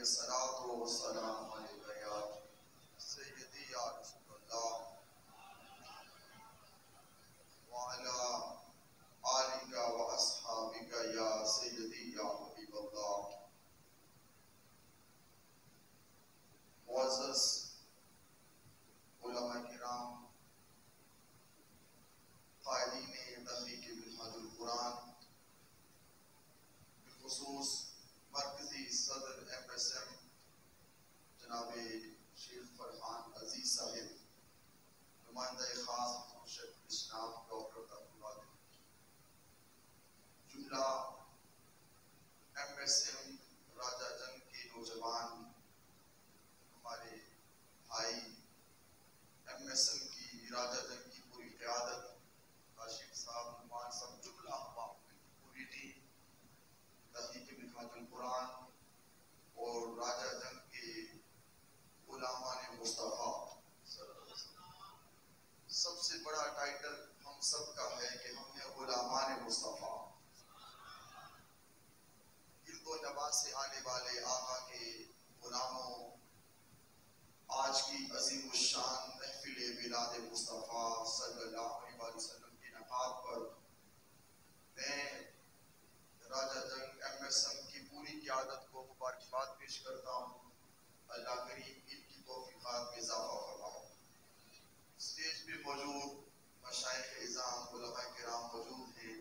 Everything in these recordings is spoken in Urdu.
الصلاۃ والسلام علیک یا سیدی یا رسول اللہ وعلی آلک و اصحابک یا سیدی یا حبیب اللہ۔ معزز علماء کرام، قائدین تحریک منہاج القرآن، بالخصوص مرکزی صدر MSM جناب شیخ فرحان عزیز صاحب، نمائندہ خاص مرشد اسلام ڈاکٹر تقویٰ، جملہ MSM راجہ جنگ کے نوجوان، ہمارے بھائی MSM کی راجہ جنگ کی پوری قیادت، کاشف صاحب، نعمان صاحب، جملہ احباب، پوری ٹیم تحریک منہاج القرآن اور راجہ جنگ کے غلامان مصطفیٰ، سب سے بڑا ٹائٹل ہم سب کا ہے کہ ہم نے غلامان مصطفیٰ، گرد و نواح سے آنے والے آقا کے غلاموں، آج کی عظیم الشان محفل میلاد مصطفیٰ صلی اللہ علیہ وسلم کے انعقاد پر میں راجہ جنگ MSM کی پوری قیادت کو مبارکباد پیش کرتا ہوں۔ اللہ کریم ان کی توفیقات میں اضافہ فرمائے۔ اسٹیج پہ موجود مشائخ اعظام، علماء کرام موجود ہیں،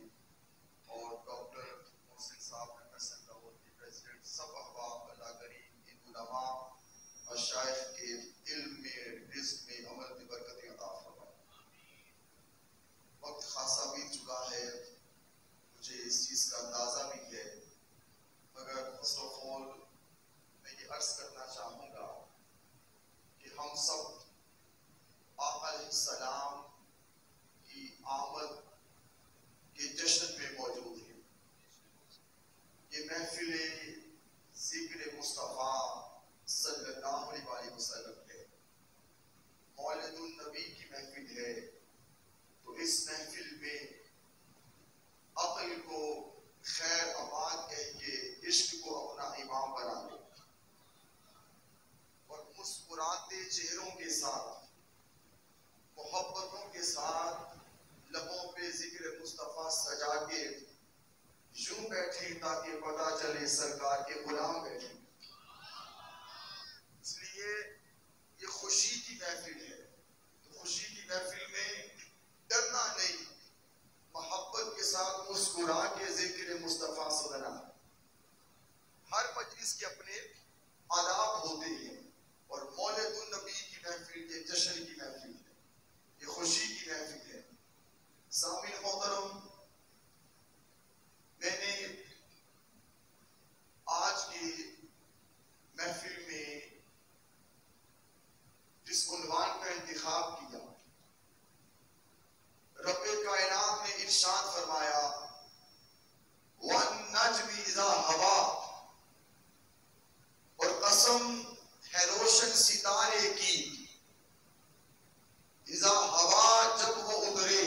اور ڈاکٹر محسن صاحب MSM لاہور کے پریزیڈنٹ، سب احباب، اللہ کریم ان علماء مشائخ کے علم میں، رزق میں، عمل میں برکتیں عطا فرمائے۔ وقت خاصا بیت چکا ہے، مجھے اس چیز کا اندازہ بھی ہے، مگر فرسٹ آف آل میں یہ عرض کرنا چاہوں گا کہ ہم سب آقا علیہ السلام کی آمد کے جشن میں موجود ہیں۔ یہ محفل ذکر مصطفیٰ صلی اللہ علیہ وسلم ہے، مولد النبی کی محفل ہے، تو اس محفل میں عقل کو خیر آباد کہہ کے عشق کو اپنا امام بنا لے اور مسکراتے چہروں کے ساتھ، محبتوں کے ساتھ لبوں پہ ذکر مصطفیٰ سجا کے یوں بیٹھیں تاکہ پتہ چلے سرکار کے غلام بیٹھے۔ اس لیے یہ خوشی کی محفل ہے، تو خوشی کی محفل میں ڈرنا نہیں، محبت کے ساتھ مسکرا کے ذکر مصطفیٰ سننا۔ ہر مجلس کے اپنے آداب ہوتے ہیں، اور مولد النبی کی محفل یہ جشن کی محفل ہے، یہ خوشی کی محفل ہے۔ سامعین محترم، میں نے آج کی محفل میں جس عنوان کا انتخاب کیا، رب کائنات نے ارشاد فرمایا وَالنَّجْمِ إِذَا هَوَىٰ، اور قسم ہے روشن ستارے کی، اذا ہوا جب وہ اترے،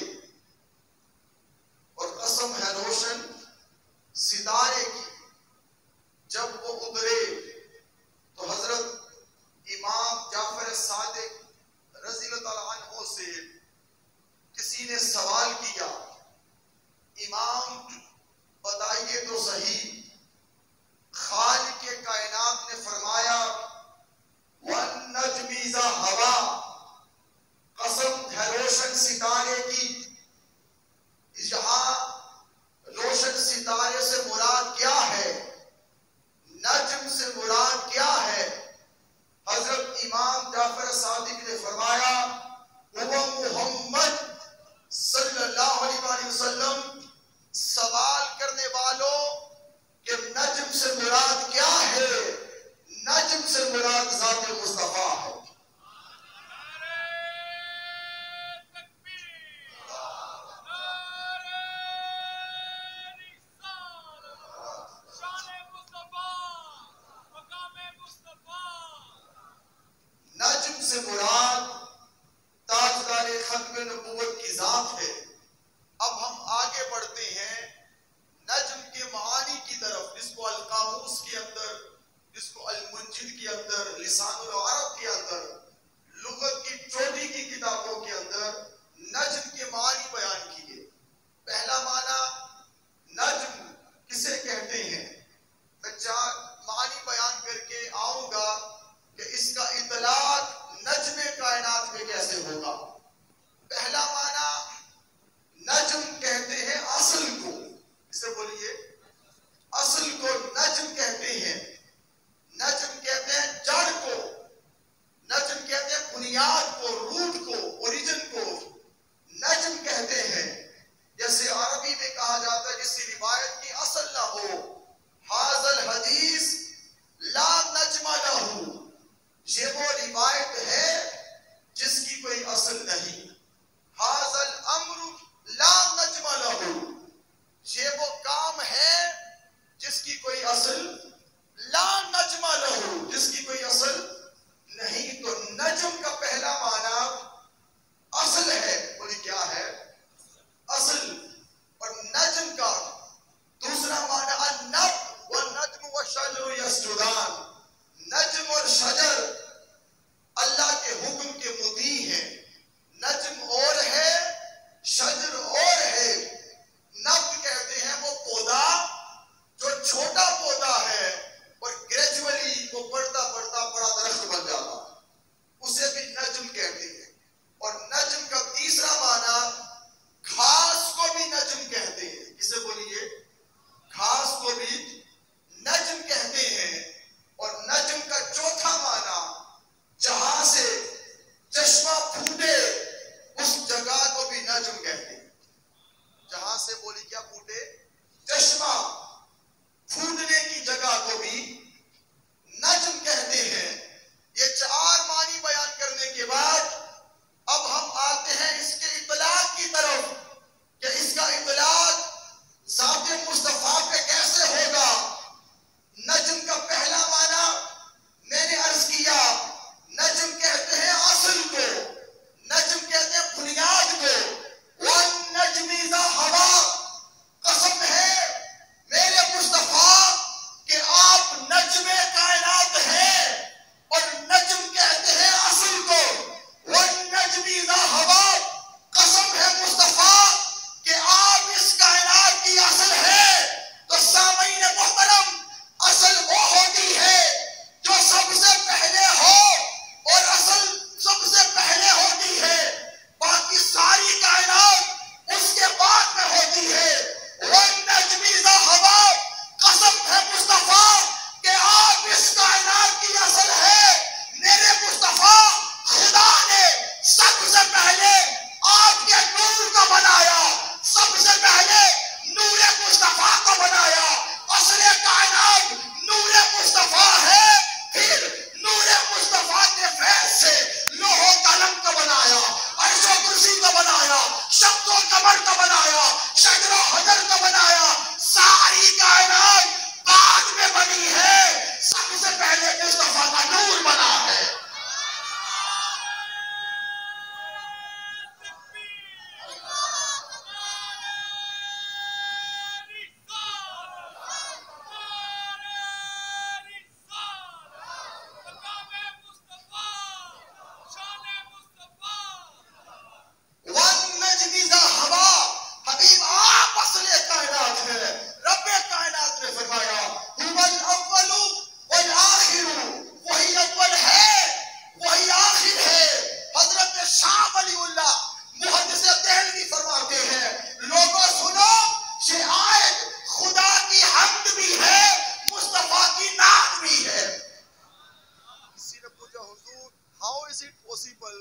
is it possible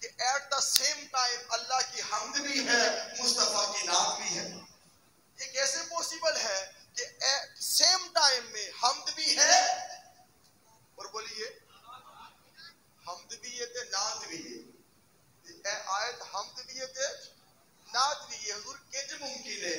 کہ ایٹ دا سیم ٹائم اللہ کی حمد بھی ہے مصطفیٰ کی نعت بھی ہے؟ یہ کیسے پاسبل ہے کہ سیم ٹائم میں حمد بھی ہے اور بولیے حمد بھی ہے تے نعت بھی ہے؟ آیت حمد بھی ہے تے نعت بھی ہے، حضور کنج ممکن ہے؟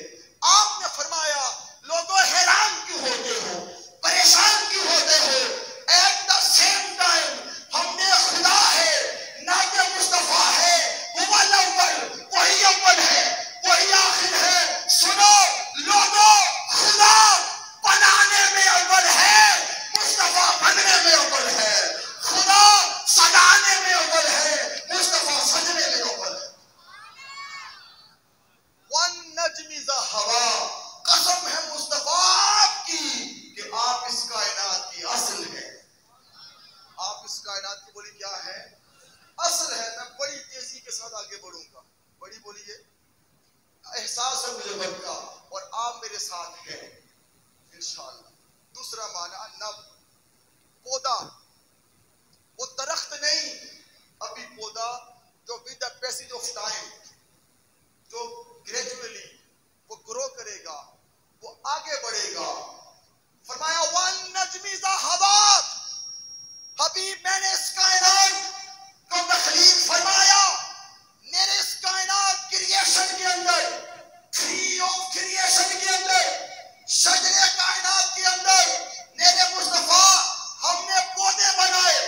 آپ نے فرمایا لوگوں حیران کیوں ہوتے ہو، پریشان کیوں ہوتے ہو؟ ایٹ دا سیم ٹائم ہم نے خدا ہے، نعت مصطفیٰ ہے، وہ الاول، وہی اول ہے، وہی آخر ہے۔ سنو لوگوں، خدا بنانے میں اول ہے، مصطفیٰ بننے میں اول ہے، خدا سجانے میں اول ہے، مصطفیٰ سجنے میں اول ہے۔ وَالنَّجْمِ ذَا هَوَىٰ، قسم ہے مصطفیٰ آپ کی کہ آپ اس کائنات کی اصل ہے۔ آپ اس کائنات کی بولی کیا ہے؟ اصل ہے۔ میں بڑی تیزی کے ساتھ آگے بڑھوں گا، بڑی بولیے، احساس ہے مجھے وقت کا اور آپ میرے ساتھ ہیں انشاءاللہ۔ دوسرا معنی نب، پودا، وہ درخت نہیں، ابھی پودا جو with the passage of time جو گریجولی وہ گرو کرے گا، وہ آگے بڑھے گا۔ فرمایا وَالنَّجْمِ ذَا هَوَىٰ، حبیب میں نے اس کائنات کو تخلیق فرمایا، میرے اس کائنات کریشن کے اندر، ٹری آف کریشن کے اندر، شجر کائنات کے اندر میرے مصطفیٰ ہم نے پودے بنائے،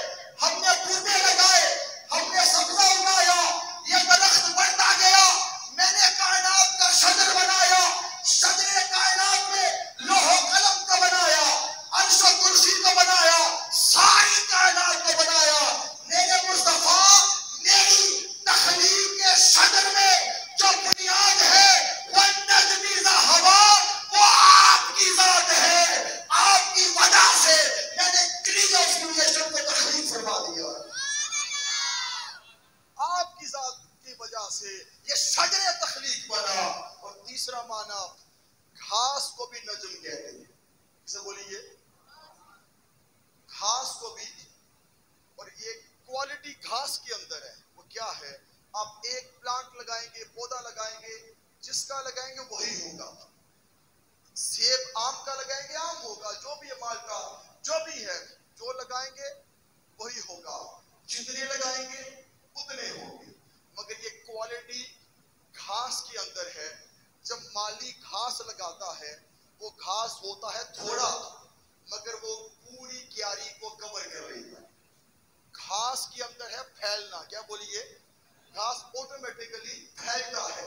ہم نے پودے لگائے، ہم نے سبزہ اگایا، یہ درخت بڑھتا گیا، میں نے کائنات کا شجر بنایا، شجر کائنات میں لوح و قلم کا بنایا، عرش و کرسی کو بنایا، ساری کائنات کو بنایا۔ میرے مصطفیٰ میری تخلیق کے شجر میں جو بنیاد ہے وَالنَّجْمِ ذَا هَوَىٰ، وہ آپ کی ذات ہے، آپ کی وجہ سے میں نے ٹری آف کریشن کو تخلیق فرما دیا۔ آپ کی ذات کی وجہ سے یہ شجر تخلیق بنا۔ اور تیسرا معنی گھاس کو بھی نجم کہتے ہیں، اسے بولیے گھاس کو بھی، اور یہ کوالٹی گھاس کے اندر ہے، وہ کیا ہے؟ آپ ایک پلانٹ لگائیں گے، پودا لگائیں گے، جس کا لگائیں گے وہی ہوگا۔ سیب آم کا لگائیں گے آم ہوگا، جو بھی مالٹا جو بھی ہے، جو لگائیں گے وہی ہوگا، جتنے لگائیں گے اتنے ہوں گے۔ مگر یہ کوالٹی گھاس کے اندر ہے۔ جب مالی گھاس لگاتا ہے، وہ گھاس ہوتا ہے تھوڑا، مگر وہ پوری کیاری کو کور کر لیتا ہے۔ گھاس کے اندر ہے پھیلنا، کیا بولیے؟ گھاس آٹومیٹیکلی پھیلتا ہے،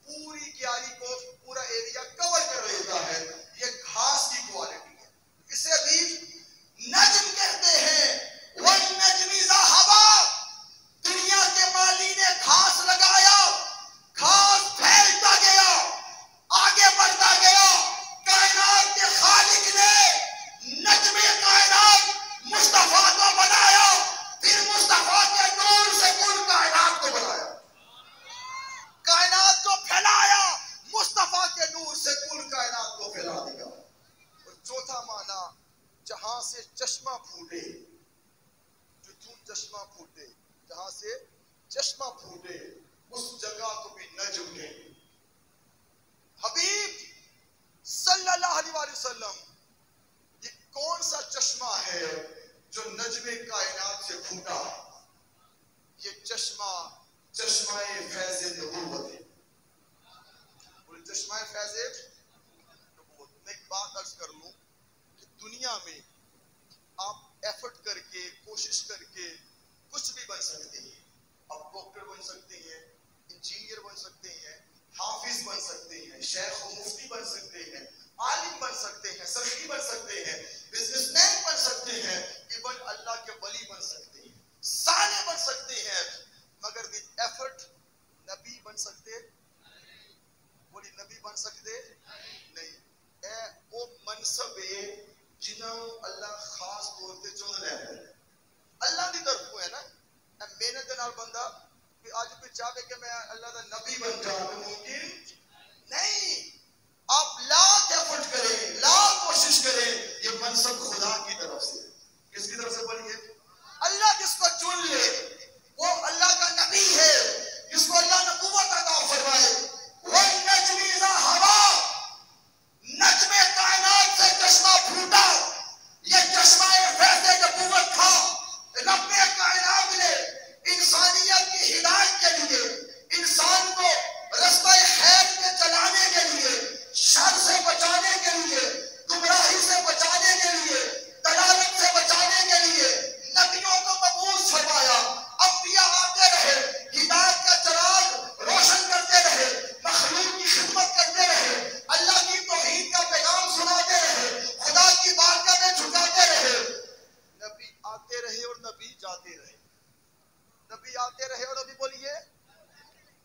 پوری کیاری کو، پورا ایریا کور کر لیتا ہے۔ یہ گھاس کی کوالٹی ہے، اسے بھی نجم کہتے ہیں۔ وَالنَّجْمِ ذَا هَوَىٰ، دنیا کے مالی نے گھاس لگایا، گھاس پھیلتا گیا، آگے بڑھتا گیا۔ کائنات کے خالق نے نجم کائنات مصطفیٰ کو بنایا، پھر مصطفیٰ کے نور سے کل کائنات کو بنایا، کائنات کو پھیلایا، مصطفیٰ کے نور سے کل کائنات کو پھیلا دیا۔ اور چوتھا معنی جہاں سے چشمہ پھوٹے، جو چشمہ پھوٹے، جہاں سے چشمہ پھوٹے اس جگہ کو بھی نجم کہتے۔ حبیب صلی اللہ علیہ وآلہ وسلم، یہ کون سا چشمہ ہے جو نجم کائنات سے پھوٹا؟ یہ چشمہ فیض نبوت ہے۔ بولے چشمہ فیض نبوت۔ میں ایک بات عرض کر لوں کہ دنیا میں آپ ایفرٹ کر کے، کوشش کر کے کچھ بھی بن سکتے ہیں۔ آپ ڈاکٹر بن سکتے ہیں، انجینئر بن سکتے ہیں، حافظ بن سکتے ہیں، شیخ و مفتی بن سکتے ہیں، عالم بن سکتے ہیں، سخی بن سکتے ہیں، بزنس مین بن سکتے ہیں، ایون اللہ کے ولی بن سکتے ہیں، صالح بن سکتے ہیں، مگر ود ایفرٹ نبی بن سکتے؟ بولی نبی بن سکتے نہیں۔ اے وہ منصب ہے جنہوں اللہ خاص طور سے چن لیتا ہے، اللہ کی طرف ہے نا۔ محنت کے نال بندہ آج کوئی چاہے کہ میں اللہ کا نبی بن جاؤں، ممکن نہیں۔ آپ لاکھ ایفرٹ کریں، لاکھ کوشش کریں، یہ منصب خدا کی طرف سے، کس کی طرف سے بنی ہے؟ اللہ جس کو چن لے، جاتے رہے، نبی آتے رہے اور نبی بولیے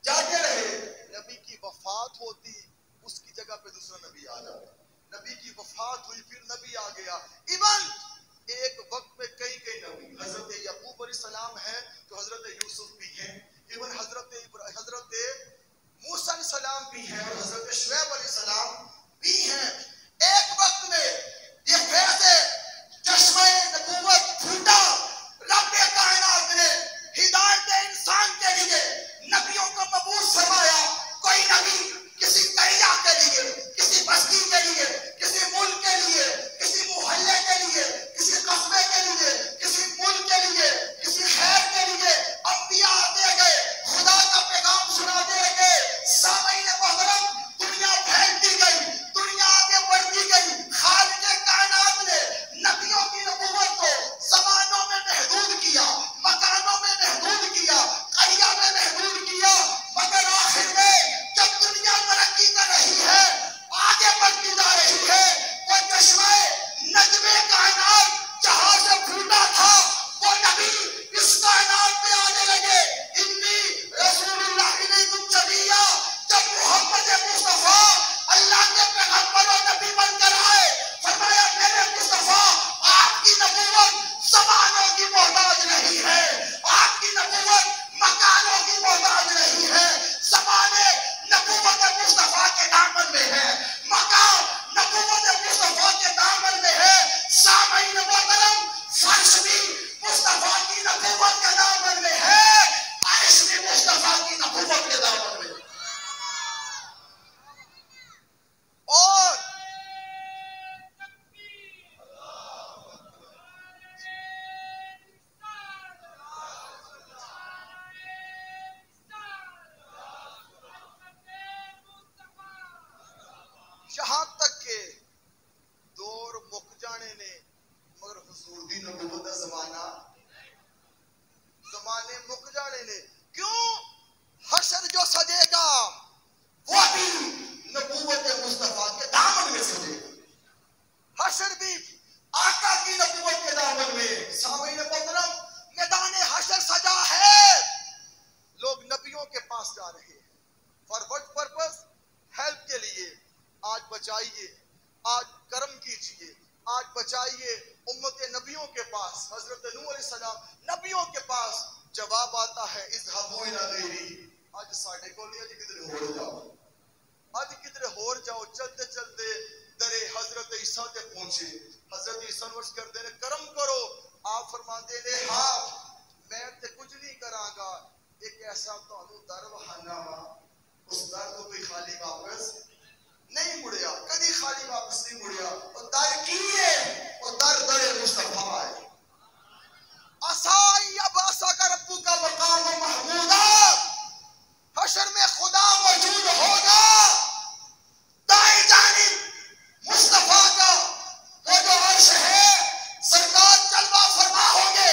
جاتے رہے. نبی کی وفات ہوتی، اس کی جگہ پہ دوسرا نبی آ جاتا. نبی کی وفات ہوئی، پھر نبی آ گیا. ایون ایک وقت میں کئی نبی، حضرت یعقوب علیہ السلام ہے تو حضرت یوسف بھی ہیں، ایون حضرت موسیٰ علیہ السلام بھی ہیں اور حضرت شعیب علیہ السلام بھی ہیں. ایک وقت میں یہ فیض چشمہ نبوت پھوٹا. رب کائنات نے ہدایت انسان کے لیے نبیوں کو مبعوث فرمایا. کوئی نبی کسی قریہ کے لیے، کسی بستی کے لیے، کسی ملک کے لیے، کسی محلے کے لیے، کسی قصبے کے لیے، کسی ملک کے لیے، کسی خیر کے لیے انبیاء آتے گئے، خدا کا پیغام سناتے گئے. سامعین محترم، دنیا پھیلتی گئی، دنیا آگے بڑھتی گئی. خالق کائنات نے نبیوں کی نبوت کو زمانوں میں محدود کیا، مکانوں میں محدود کیا، قریہ میں محدود کیا، مگر آخر میں جب دنیا ترقی کر رہی ہے، آگے بڑھتی جا رہی ہے، وہ چشمہ نجم کائنات جہاں سے پھوٹا تھا، وہ نبی اس کائنات میں آنے لگے. انی رسول اللہ علیکم جمیعا. جب محمد مصطفیٰ اللہ کے پیغمبر و نبی بن کر آئے، فرمایا میرے مصطفیٰ آپ کی نبوت زمانوں کی محتاج نہیں ہے، آپ کی نبوت مکانوں کی محتاج نہیں ہے. زمانے نبوت مصطفیٰ کے دامن میں ہے، مکان نبوت مصطفیٰ کے دامن میں ہے. سامعین محترم، فرش بھی مصطفیٰ کی نبوت کے دامن میں ہے، عرش بھی مصطفیٰ کی نبوت کے دامن میں ہے. اور یہاں تک کہ دور مک جانے نے، مگر حضور دی نبوت دا زمانے مک جانے نے. کیوں؟ حشر جو سجے گا وہ بھی نبوت مصطفیٰ کے دامن میں سجے گا. حشر بھی آقا کی نبوت کے دامن میں. سامعین محترم، میدان حشر سجا ہے، لوگ نبیوں کے پاس جا رہے ہیں. For what purpose? ہیلپ کے لیے. آج بچائیے، آج کرم کیجئے، آج بچائیے. امت نبیوں کے پاس، حضرت نوح علیہ السلام نبیوں کے پاس جواب آتا ہے اذهبوا الی غیری. آج ساڈے کو نہیں، اج کدھر ہور جاؤ، اج کدھر ہور جاؤ. چلتے چلتے درے حضرت عیسیٰ تے پہنچے. حضرت عیسیٰ نوش کردے نے کرم کرو. آپ فرماندے نے ہاں میں تے کچھ نہیں کراں گا، ایک ایسا تانوں در وہانا وا، اس در تو کوئی خالی واپس نہیں مڑیا، کدی خالی واپس نہیں مڑیا. اور در کی ہے، اور در مصطفیٰ ہے. عسیٰ یبعثک ربک مقام محمودا. حشر میں خدا موجود ہوگا، دائیں جانب مصطفیٰ کا وہ جو عرش ہے، سرکار جلوہ فرما ہوں گے.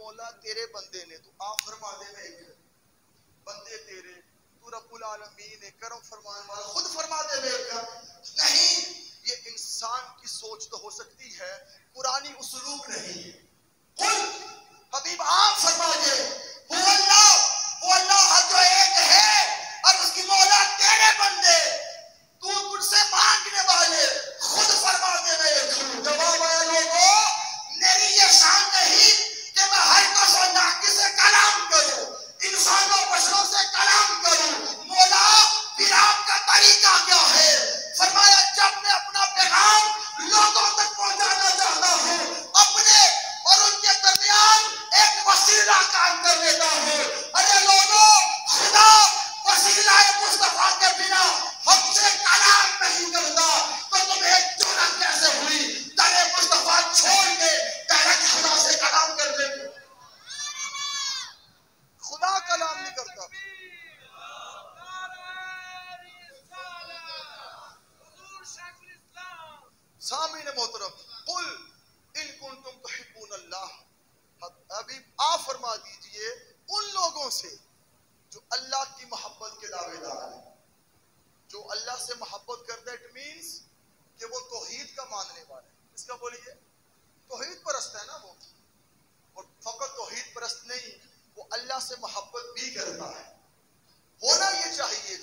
مولا تیرے بندے نے تو آپ فرما دے میں ایک بندے تیرے تو رب العالمین کرم فرمان والا خود فرما دے میں ایک نہیں. یہ انسان کی سوچ تو ہو سکتی ہے, قرآنی اسلوب نہیں ہے. قل حبیب آپ فرما دے وہ اللہ جو ایک ہے اور اس کی مولا تیرے بندے تو تجھ سے مانگنے والے خود فرما دے میں ایک ہوں. جواب ہے لوگوں میری یہ شان نہیں کہ میں ہر کس و ناقص سے کلام کروں, انسانوں بشروں سے کلام کروں. مولا پھر آپ کا طریقہ کیا ہے؟ فرمایا جب میں اپنا پیغام لوگوں تک پہنچانا چاہتا ہوں اپنے اور ان کے درمیان ایک وسیلہ کام کر لیتا ہوں. ارے لوگوں خدا وسیلہ مصطفیٰ کے بنا ہم سے کلام نہیں کرتا تو تمہیں جرأت کیسے ہوئی در مصطفیٰ چھوڑ کے ڈائریکٹ خدا سے کلام کرنے کو؟ خدا کلام نہیں کرتا. سامعین محترم قل ان کنتم تحبون اللہ, ابھی آپ فرما دیجئے ان لوگوں سے جو اللہ کی محبت کے دعوے دار ہیں, جو اللہ سے محبت کرتا ہے. اٹ مینس کہ وہ توحید کا ماننے والا ہے. اس کا بولیے توحید پرست ہے نا وہ, اور فقط توحید پرست نہیں وہ اللہ سے محبت بھی کرتا ہے. ہونا یہ چاہیے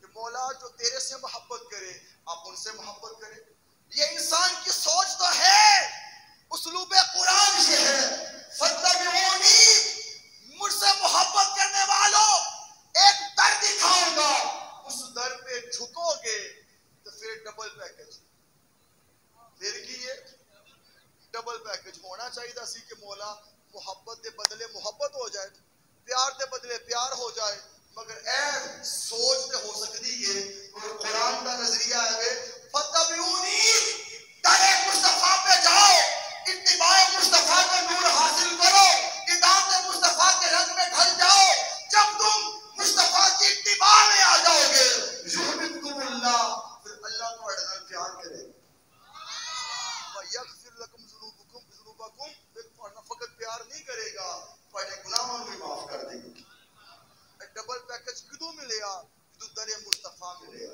کہ مولا جو تیرے سے محبت کرے آپ ان سے محبت کریں. یہ انسان کی سوچ تو ہے, اسلوب قرآن یہ ہے فَاتَّبِعُونِی, مجھ سے محبت کرنے والوں ایک در دکھاؤں گا, اس در پہ جھکو گے تو پھر ڈبل پیکج. پھر کی یہ ڈبل پیکج ہونا چاہیے تھا سی کہ مولا محبت دے بدلے محبت ہو جائے, پیار دے بدلے پیار ہو جائے, مگر اے سوچ تے ہو سکتی ہے. قرآن کا نظریہ ہے فَاتَّبِعُونِی, در مصطفیٰ پہ جاؤ, اتباع مصطفیٰ کا نور حاصل کرو, اطاعت مصطفیٰ کے رنگ میں ڈھل جاؤ. جب تم مصطفیٰ کی اتباع میں آ جاؤ گے یحببکم اللہ, پھر اللہ تمہارے ساتھ پیار کرے گا. وَيَغْفِرْ لَكُمْ ذُنُوبَكُمْ, پھر فقط پیار نہیں کرے گا, تمہارے گناہوں کو بھی معاف کر دے گا. ڈبل پیکج کدوں ملے گا؟ کدوں در مصطفیٰ ملے گا.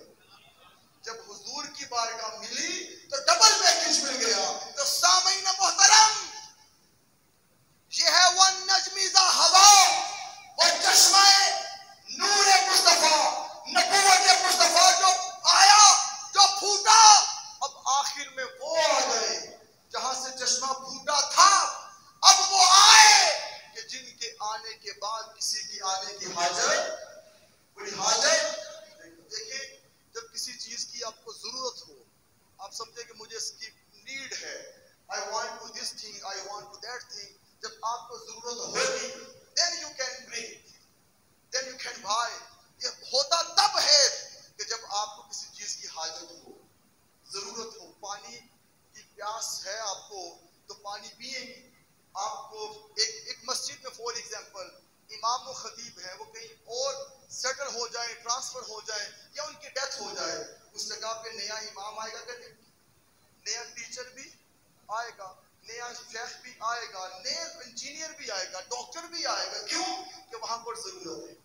جب حضور کی بارگاہ ملی تو ڈبل پیکج مل گیا. تو سامعین محترم یہ ہے وَالنَّجْمِ إِذَا هَوَىٰ, وہ چشمہ نور مصطفیٰ نبوت مصطفیٰ جو آیا, جو پھوٹا, اب آخر میں وہ آ گئے جہاں سے چشمہ پھوٹا تھا. اب وہ آئے کہ جن کے آنے کے بعد کسی کی آنے کی حاجت, کوئی حاجت. دیکھیں جب کسی چیز کی آپ کو ضرورت ہو, آپ سمجھے کہ مجھے اس کی نیڈ ہے, I want to this thing, I want to that thing, جب آپ کو ضرورت ہوگی then you can bring it, then you can buy. یہ ہوتا تب ہے کہ جب آپ کو کسی چیز کی حاجت ہو, ضرورت ہو. پانی کی پیاس ہے آپ کو تو پانی پئیں گے. آپ کو ایک مسجد میں فور ایگزامپل امام و خطیب ہیں, وہ کہیں اور سیٹل ہو جائیں, ٹرانسفر ہو جائیں یا ان کی ڈیتھ ہو جائے, اس جگہ پہ نیا امام آئے گا کہ نہیں, نیا ٹیچر بھی آئے گا, نیا شیخ بھی آئے گا, نیا انجینئر بھی آئے گا, ڈاکٹر بھی آئے گا. کیوں کہ وہاں پر ضرورت ہے,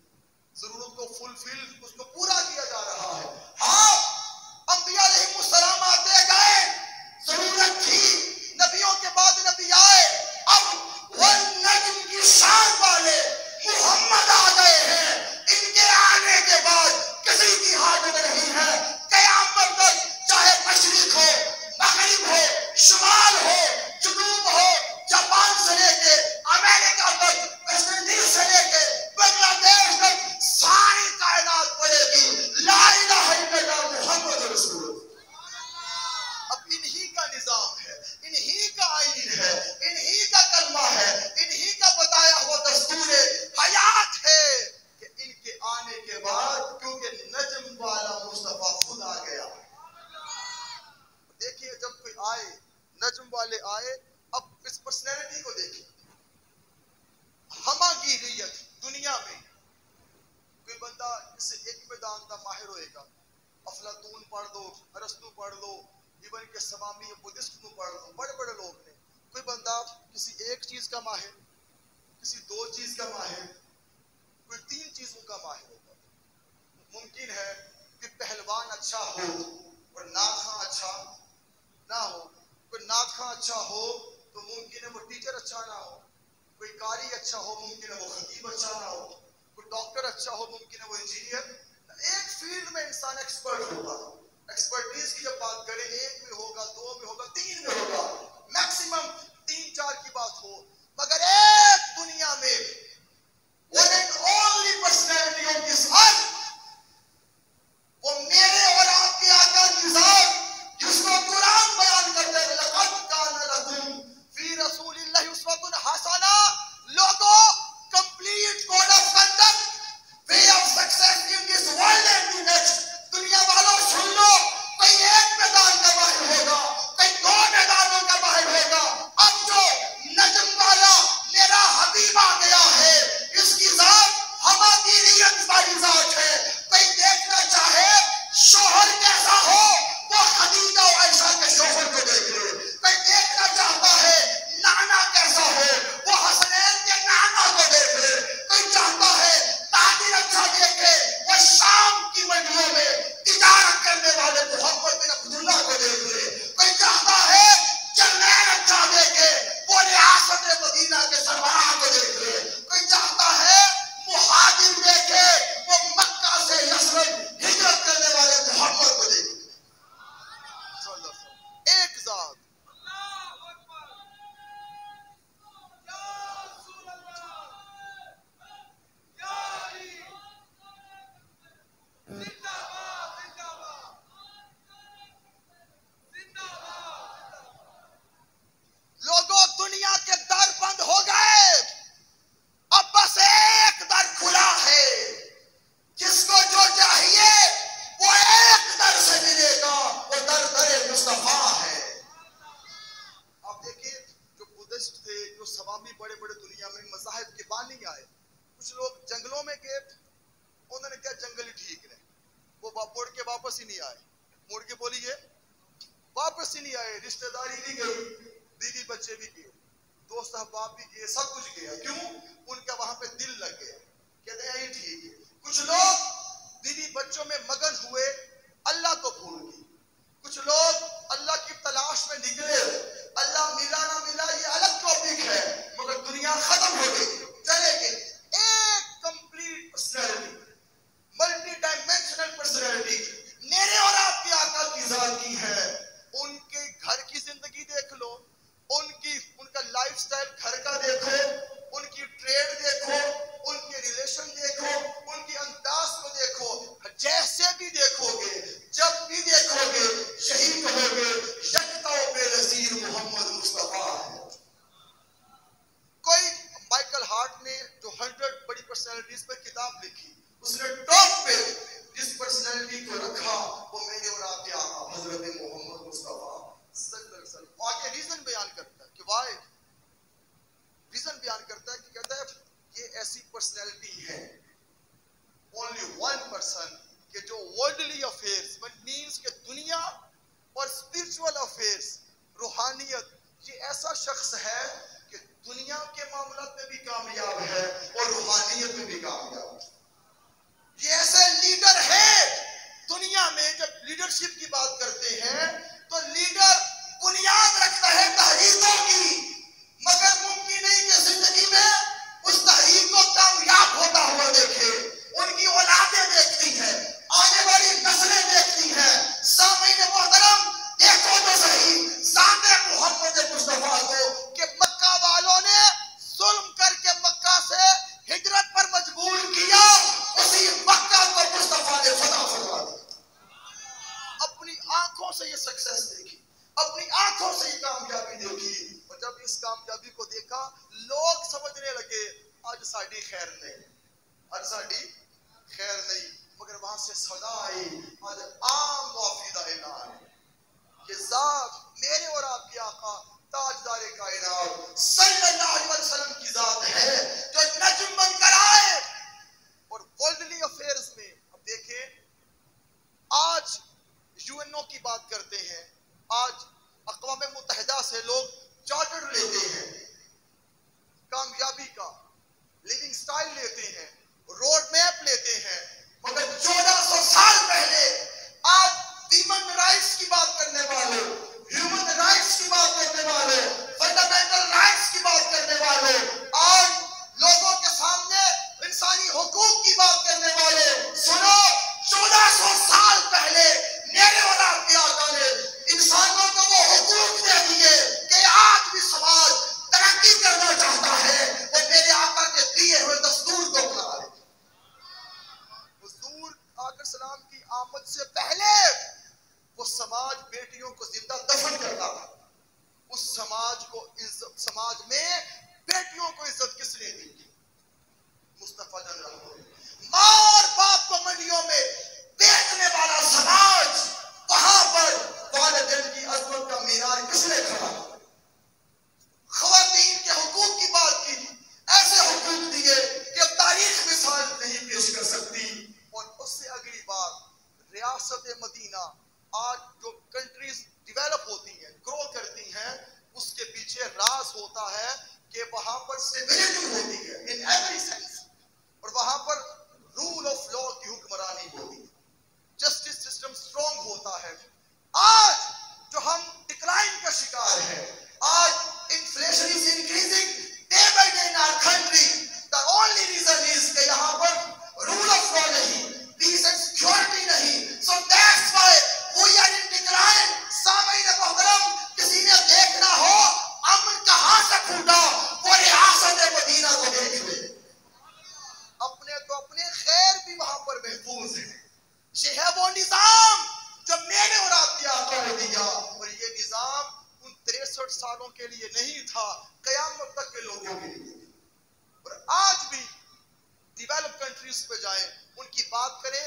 ضرورت کو فلفل, اس کو پورا کیا جا رہا ہے. ہاں انبیاء علیہ السلام آتے گئے, ضرورت تھی, نبیوں کے بعد نبی آئے, اب والنجم کی شان والے محمد آ گئے ہیں. ان کے آنے کے بعد کسی کی حاجت نہیں ہے. قیامت تک چاہے مشرق ہو, مغرب ہو, شمال ہو, جنوب ہو, جاپان سے لے کے امریکہ تک, ویسٹ انڈیز سے لے کے بنگلہ دیش تک, ساری کائنات پڑے گی لا الہ الا اللہ محمد رسول اللہ. اب انہی کا نظام ہے, انہی کا آئین ہے, انہی کا کلمہ ہے, انہی کا بتایا ہوا دستور حیات ہے کہ ان کے آنے کے بعد, کیونکہ نجم والا مصطفیٰ خود آ گیا. دیکھیے جب کوئی آئے, نجم والے آئے, اب اس پرسنالٹی کو دیکھیں. ہمہ گیریت دنیا میں کوئی بندہ اس سے ایک میدان کا ماہر ہوئے گا, افلاطون پڑھ دو, ارسطو پڑھ لو, ایون کہ سوامی بدھسٹ کو پڑھ لو, بڑے بڑے لوگ نے. کوئی بندہ کسی ایک چیز کا ماہر, کسی 2 چیز کا ماہر، کوئی 3 چیزوں کا ماہر ہوگا. ممکن ہے کہ پہلوان اچھا ہو اور نعت خواں اچھا نہ ہو. کوئی نعت خواں اچھا ہو تو ممکن ہے وہ ٹیچر اچھا نہ ہو. کوئی قاری اچھا ہو ممکن ہے وہ خطیب اچھا نہ ہو. کوئی ڈاکٹر اچھا ہو ممکن ہے وہ انجینئر. ایک فیلڈ میں انسان ایکسپرٹ ہوگا. ایکسپرٹیز کی جب بات کریں 1 میں ہوگا، 2 میں ہوگا، 3 میں ہوگا، میکسیمم 3-4 کی بات ہو. مگر ایک دنیا میں one and only personality on this earth، وہ میرے اور آپ کے آقا کی ذات، جس کو قرآن بیان کرتا ہے لقد کان لکم فی رسول اللہ اسوۃ حسنہ. لوگوں، complete code of conduct, way of success in this world and the next. دنیا والوں سن لو، کوئی ایک میدان کا ماہر ہوگا، کوئی 2 میدانوں کا ماہر ہوگا. اب جو نجم والا میرا حبیب آ گیا ہے، اس کی ذات ہمادیریت والی ذات ہے. کوئی دیکھنا چاہے شوہر کیسا ہو، وہ خدیجہ و عائشہ کے شوہر کو دیکھ لے. کوئی دیکھنا چاہتا ہے نانا کیسا ہو، وہ حسنین کے نانا کو دیکھ لے. کوئی چاہتا ہے تاجر اچھا دیکھے، وہ شام کی منڈیوں میں تجارت کرنے والے محمد بن عبداللہ کو دیکھ لے. کوئی چاہتا ہے جرنیل اچھا دیکھے، وہ ریاست مدینہ کے سربراہ کو دیکھ لے. کوئی چاہتا ہے مہاجر دیکھے، وہ مکہ سے یثرب ہجرت کرنے والے محمد کو دیکھ لے. ایک ذات. لوگوں، دنیا کے در بند ہو گئے، اب بس ایک در کھلا ہے. جس کو جو چاہیے وہ ایک در سے ملے گا، وہ در مصطفیٰ ہے. آپ دیکھیں جو بدھسٹ تھے، جو سوامی بڑے بڑے دنیا میں مذاہب کے بانی آئے، کچھ لوگ جنگلوں میں گئے، انہوں نے کہا جنگل ہی ٹھیک ہے. وہ مڑ کے واپس ہی نہیں آئے. مڑ کے بولیے واپس ہی نہیں آئے. رشتہ داری بھی گئی، بیوی بچے بھی گئے، دوست احباب بھی گئے، سب کچھ گیا. کیوں؟ ان کا وہاں پہ دل لگ گیا، کہتے ہیں یہی ٹھیک ہے. کچھ لوگ بیوی بچوں میں مگن ہوئے، اللہ کو بھول گئے. کچھ لوگ اللہ کی تلاش میں نکلے، اللہ ملا نہ ملا یہ الگ ٹاپک ہے، مگر دنیا ختم ہو گئی، چلے گئے. ایک complete personality, multi dimensional personality میرے اور آپ کے آقا کی ذات کی ہے. ان کے گھر کی زندگی دیکھ لو، ان کا لائف سٹائل گھر کا دیکھو، ان کی ٹریڈ دیکھو، ان کے ریلیشن دیکھو، ان کے انداز کو دیکھو. جیسے بھی دیکھو گے، جب بھی دیکھو گے، شہید کہو گے یکتا و بے نظیر محمد مصطفیٰ ہے. کوئی مائیکل ہارٹ نے جو 100 بڑی پرسنالٹیز پر کتاب لکھی، اس نے ٹاپ پہ جس پرسنالٹی کو رکھا وہ میرے اور آپ کے آقا حضرت محمد مصطفیٰ صلی اللہ علیہ وسلم. آگے ریزن بیان کرتا ہے کہ وائی، ریزن بیان کرتا ہے کہ کہتا ہے یہ ایسی پرسنالٹی ہے، only one person، کہ جو worldly affairs means کہ دنیا اور spiritual affairs، روحانیت، یہ ایسا شخص ہے کہ دنیا کے معاملات میں بھی کامیاب ہے اور روحانیت میں بھی کامیاب ہے. یہ ایسے لیڈر ہے دنیا میں. جب لیڈرشپ کی بات کرتے ہیں تو لیڈر بنیاد رکھتا ہے تحریکوں کی، مگر ممکن نہیں کہ زندگی میں اس تحریک کو کامیاب ہوتا ہوا دیکھے. ان کی اولادیں دیکھتی ہیں، آنے والی نسلیں دیکھتی ہیں. سامعین محترم دیکھو تو صحیح ذات محمد مصطفیٰ کو کہ مکہ والوں نے ظلم کر کے مکہ سے ہجرت پر مجبور کیا، اسی مکہ کو مصطفیٰ نے فتح فرما دیا. اپنی آنکھوں سے یہ سکسیس دیکھی، اپنی آنکھوں سے یہ کامیابی دیکھی. اور جب اس کامیابی کو دیکھا لوگ سمجھنے لگے آج ساڑی خیر نہیں، آج ساڑی خیر نہیں. مگر وہاں سے صدا آئی، آج عام معافیدہ اعلان ہے. یہ ذات میرے اور آپ کے آقا تاجدار کائنات صلی اللہ علیہ وسلم کی ذات ہے جو نجم بن کر آئے. اور ورلڈلی افیئرز میں اب دیکھیں، آج UN کی بات کرتے ہیں، آج اقوام متحدہ سے لوگ چارٹر لیتے ہیں کامیابی کا. پر اسٹیبلٹی ہوتی ہے ان ایوری سینس، اور وہاں پر رول آف لا کی حکمرانی ہوتی ہے، جسٹس سسٹم اسٹرانگ ہوتا ہے. آج جو ہم ڈکلائن کا شکار ہے، آج inflation is increasing day by day in our country. the only reason is کہ یہاں پر رول آف لا نہیں، پیس اینڈ سیکورٹی نہیں. so that's why we are in decline. سامعین محترم، کسی نے دیکھنا ہو امن کہاں سے پھوٹا، وہ ریاست مدینہ کو دیکھ لے. اپنے تو اپنے خیر بھی وہاں پر محفوظ ہے. یہ ہے وہ نظام جو میرے اور آپ کے آقا نے دیا، اور یہ نظام ان 63 سالوں کے لیے نہیں تھا، قیامت تک کے لوگوں کے لیے. اور آج بھی ڈیولپ کنٹریز پہ جائیں، ان کی بات کریں،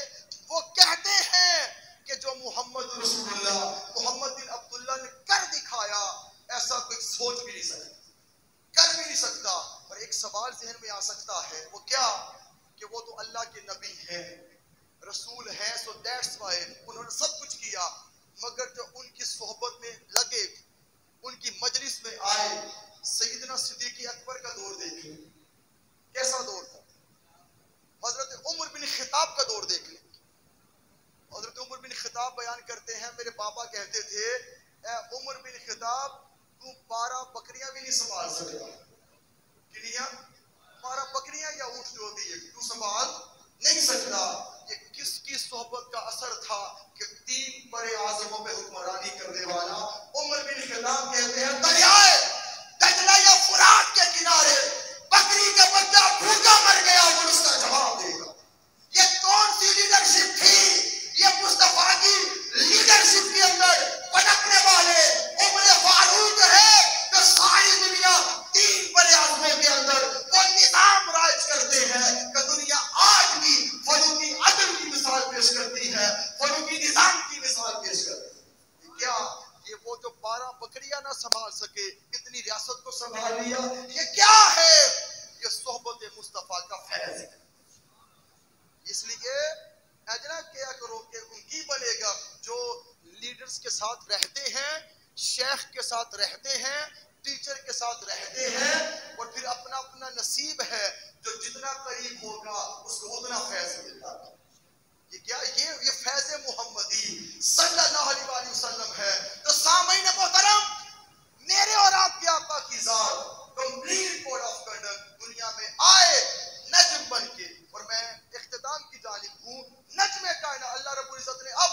وہ کہتے ہیں کہ جو محمد رسول اللہ محمد بن عبداللہ نے کر دکھایا، ایسا کوئی سوچ بھی نہیں سکتا، کر بھی نہیں سکتا. اور ایک سوال ذہن میں آ سکتا ہے، وہ کیا؟ کہ وہ تو اللہ کے نبی ہیں، رسول ہیں، سو دیٹس وائی انہوں نے سب کچھ کیا. مگر جو ان کی صحبت میں لگے، ان کی مجلس میں آئے، سیدنا صدیق اکبر کا دور دیکھیں، کیسا دور تھا. حضرت عمر بن خطاب کا دور دیکھ لیں. حضرت عمر بن خطاب بیان کرتے ہیں، میرے بابا کہتے تھے اے عمر بن خطاب، تو 12 بکریاں بھی نہیں سنبھال سکتا. کنیاں 12 بکریاں یا اونٹ جو ہوتی ہے تو سنبھال نہیں سکتا. یہ کس کی صحبت کا اثر تھا کہ 3 بڑے اعظموں پہ حکمرانی کرنے والا عمر بن خطاب کہتے ہیں دریائے دجلہ یا فرات کے کنارے بکری کا بچہ بھوکا مر گیا، وہ اس کا جواب دے گا. یہ کون سی لیڈرشپ تھی؟ یہ مصطفیٰ کی لیڈرشپ کے اندر پنپنے والے عمر فاروق ہے جو ساری دنیا 3 بڑے اعظموں کے اندر وہ نظام رائج کرتے ہیں کہ دنیا آج بھی فروغی عدل کی مثال پیش کرتی ہے، فروغی نظام کی مثال پیش کرتی ہے. کیا یہ وہ جو 12 بکریاں نہ سنبھال سکے اتنی ریاست کو سنبھال لیا؟ یہ کیا ہے؟ یہ صحبت مصطفیٰ کا فیض ہے. اس لیے اجنا کیا کرو کہ ان کی بنے گا جو لیڈرز کے ساتھ رہتے ہیں، شیخ کے ساتھ رہتے ہیں، ٹیچر کے ساتھ رہتے ہیں، اور پھر اپنا اپنا نصیب ہے، جو جتنا قریب ہوگا اس کو اتنا فیض ملتا ہے. یہ کیا؟ یہ فیض محمدی صلی اللہ علیہ وآلہ وسلم ہے. تو سامعین محترم، میرے اور آپ کے آقا کی ذات کمپلیٹ کوڈ آف کنڈکٹ دنیا میں آئے نجم بن کے. اور میں اختتام کی جانب ہوں. نجم کائنات، اللہ رب العزت نے اب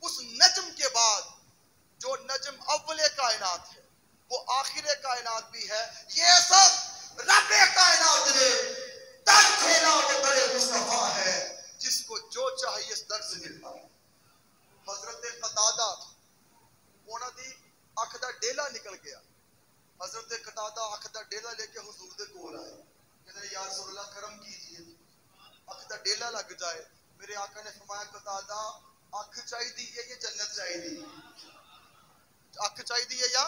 اس نجم کے بعد جو نجم اول کائنات ہے وہ آخر کائنات بھی ہے، یہ سب رب کائنات نے در کھولا کہ بڑے مصطفیٰ ہے جس کو جو چاہیے اس در سے ملتا ہے. حضرت قتادہ انہاں دی اکھ دا ڈیلا نکل گیا. حضرت قتادہ اکھ دا ڈیلا لے کے حضور دے کول آئے، کہتے یا رسول اللہ کرم کیجئے، اکھ دا ڈیلا لگ جائے. میرے آقا نے فرمایا قتادہ اکھ چاہیے یا جنت چاہیے؟ اکھ چاہیے یا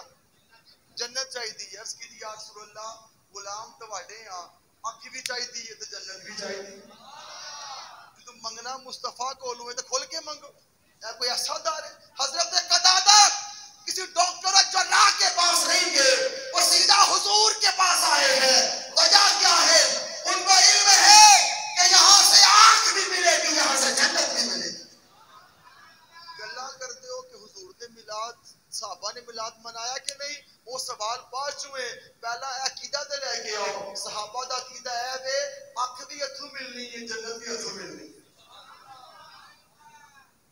جنت چاہیے؟ عرض کی یا رسول اللہ غلام تواڈے ہاں، اکھ بھی چاہیے تے جنت بھی چاہیے. تو منگنا مصطفیٰ کولوں ہے تو کھول کے منگو. کوئی ایسا دار ہے؟ حضرت قتادہ کسی ڈاکٹر اور جراح کے پاس نہیں گئے، وہ سیدھا حضور کے پاس آئے ہیں. وجہ کیا ہے؟ ان کو علم ہے کہ یہاں سے آنکھ بھی ملے گی، یہاں سے جنت بھی ملے گی. گلا کرتے ہو کہ حضور نے میلاد، صحابہ نے میلاد منایا کہ نہیں؟ وہ سوال پاس ہوئے. پہلا عقیدہ تے لے کے آؤ. صحابہ دا عقیدہ ہے وے اکھ بھی اتھوں ملنی ہے، جنت بھی اتھوں ملنی ہے.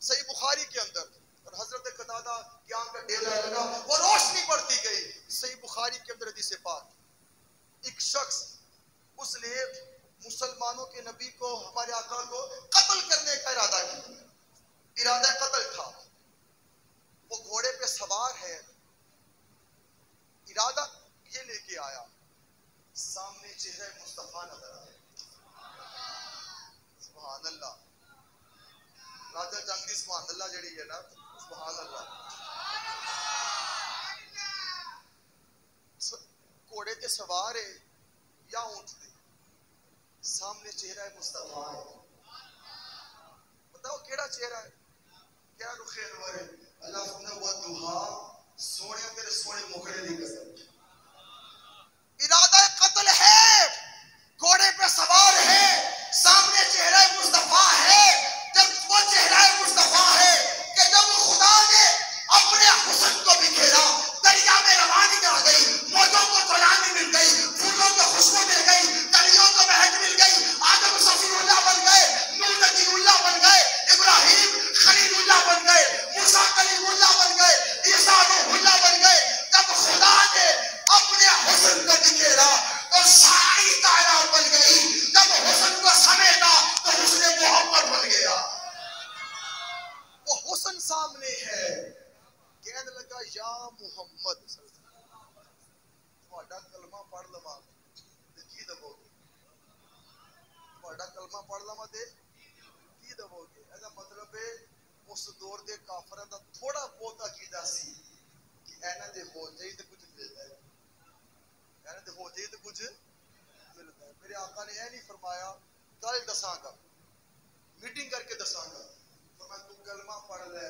صحیح بخاری کے اندر، اور حضرت قتادہ کی آنکھ کا ڈیلا لگا، وہ روشنی بڑھتی گئی. صحیح بخاری کے اندر حدیث پاک، ایک شخص اس نے مسلمانوں کے نبی کو، ہمارے آقا کو قتل کرنے کا ارادہ کیا. ارادہ قتل تھا. وہ گھوڑے پہ سوار ہے، ارادہ یہ لے کے آیا، سامنے چہرہ مصطفیٰ نظر آیا. سبحان اللہ. راجہ جنگ دی سبحان اللہ جڑی ہے نا، سبحان اللہ. گھوڑے تے سوار ہے یا اونٹ تے، سامنے چہرہ مصطفیٰ ہے. بتاؤ کیڑا چہرہ ہے، کیا رخ انور ہے. اللہ فرماتا ہے وَالضُّحَىٰ، سونے تیرے سونے مکھڑے دی قسم. ارادہ قتل ہے پڑھ لوا دے کی دو گے ایسا مطلب ہے اس دور دے کافران دا تھوڑا بہت عقیدہ سی کہ اینا دے ہو جائے تو کچھ ملتا ہے اینا دے ہو جائے تو کچھ ملتا ہے. میرے آقا نے یہ نہیں فرمایا کل دساں گا میٹنگ کر کے دساں گا فرمایا تو کلمہ پڑھ لے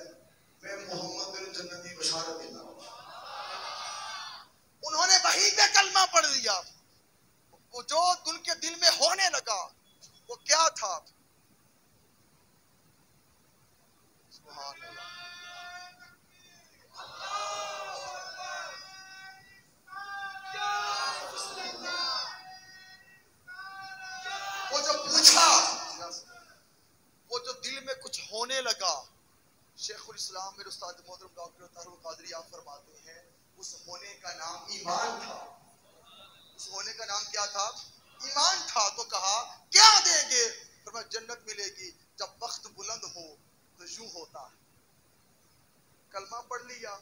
میں محمد بن جنتی بشارت دینا. انہوں نے وہیں پہ کلمہ پڑھ لیا. وہ جو ان کے دل میں ہونے لگا وہ کیا تھا؟ سبحان اللہ. وہ جو پوچھا وہ جو دل میں کچھ ہونے لگا. شیخ الاسلام میرے استاد محترم ڈاکٹر طاہر القادری آپ فرماتے ہیں اس ہونے کا نام ایمان تھا. اس ہونے کا نام کیا تھا؟ ایمان تھا. تو کہا کیا دیں گے؟ فرمایا جنت ملے گی. جب وقت بلند ہو تو یوں ہوتا ہے. کلمہ پڑھ لیا.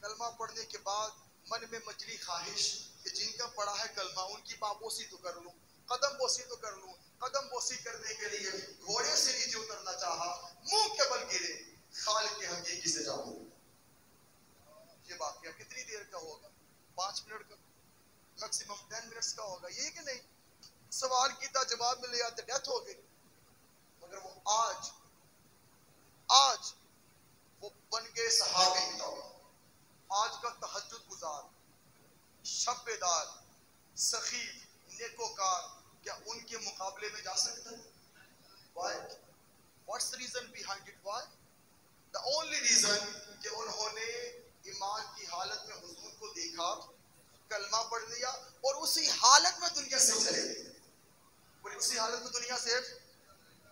کلمہ پڑھنے کے بعد من میں مجلی خواہش کہ جن کا پڑھا ہے کلمہ ان کی پابوسی تو کر لوں, قدم بوسی تو کر لوں. قدم بوسی کرنے کے لیے گھوڑے سے نیچے اترنا چاہا, منہ کے بل گرے, خال کے حقیقی سے جاؤں. یہ واقعہ کتنی دیر کا ہوگا؟ 5 منٹ کا, میکسیمم 10 منٹس کا ہوگا. یہ کہ نہیں سوال کیتا جواب مل گیا تو ڈیتھ ہو گئی. مگر وہ آج وہ بن گئے صحابی. آج کا تہجد گزار, شب بیدار, سخی, نیکوکار کیا ان کے مقابلے میں جا سکتا ہے؟ Why? What's the reason behind it? Why? The only reason کہ انہوں نے ایمان کی حالت میں حضور کو دیکھا, کلمہ پڑھ لیا اور اسی حالت میں دنیا سے چلے گئے. اسی حالت میں دنیا سے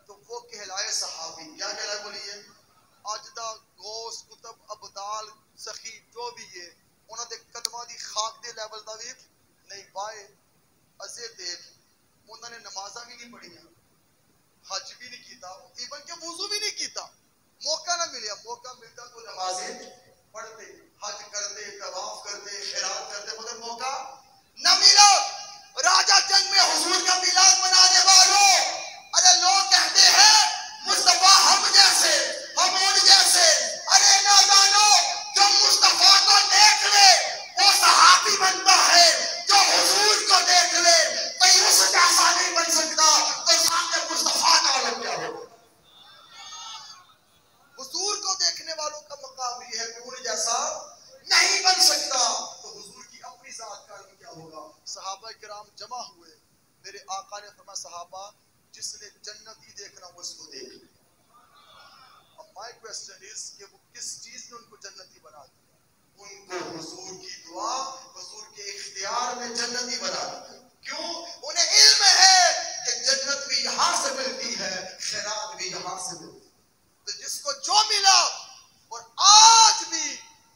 تو وہ کہلائے صحابی. کیا کہلائے بولیے؟ اجدہ, غوث, کتب, ابدال, سخی جو بھی ہے انہوں نے قدمہ دی خاک دے لیول دا بھی نہیں پائے. ازے دیکھ انہوں نے نمازہ بھی نہیں پڑھیا, حج بھی نہیں کیتا, ایون کہ وضو بھی نہیں کیتا. موقع نہ ملیا. موقع ملتا تو نمازیں پڑھتے, حج کرتے, طواف کرتے, خیرات کرتے, مگر موقع نہ ملا. راجہ جنگ میں حضور کا میلاد منانے والوں, ارے لوگ کہتے ہیں مصطفیٰ ہم جیسے, ہم ان جیسے. ارے نادانو, جو مصطفیٰ کو دیکھ لے وہ صحابی بنتا ہے, جو حضور کو دیکھ لے کوئی اس جیسا نہیں بن سکتا. تو سامنے مصطفیٰ کا عالم کیا ہوگا؟ حضور کو دیکھنے والوں کا مقام یہ ہے کہ ان جیسا نہیں بن سکتا. تو حضور کی اپنی ذات کا عالم کیا ہوگا؟ صحابہ کرام جمع ہوئے. میرے آقا نے فرمایا صحابہ جس نے جنت ہی دیکھنا وہ اس کو دیکھ لے. اب مائی کوسچن از کہ وہ کس چیز نے ان کو جنتی بنا دیا؟ ان کو حضور کی دعا, حضور کے اختیار میں جنتی بنا دیا. کیوں؟ انہیں علم ہے کہ جنت بھی یہاں سے ملتی ہے, خیرات بھی یہاں سے ملتی ہے. تو جس کو جو ملا, اور آج بھی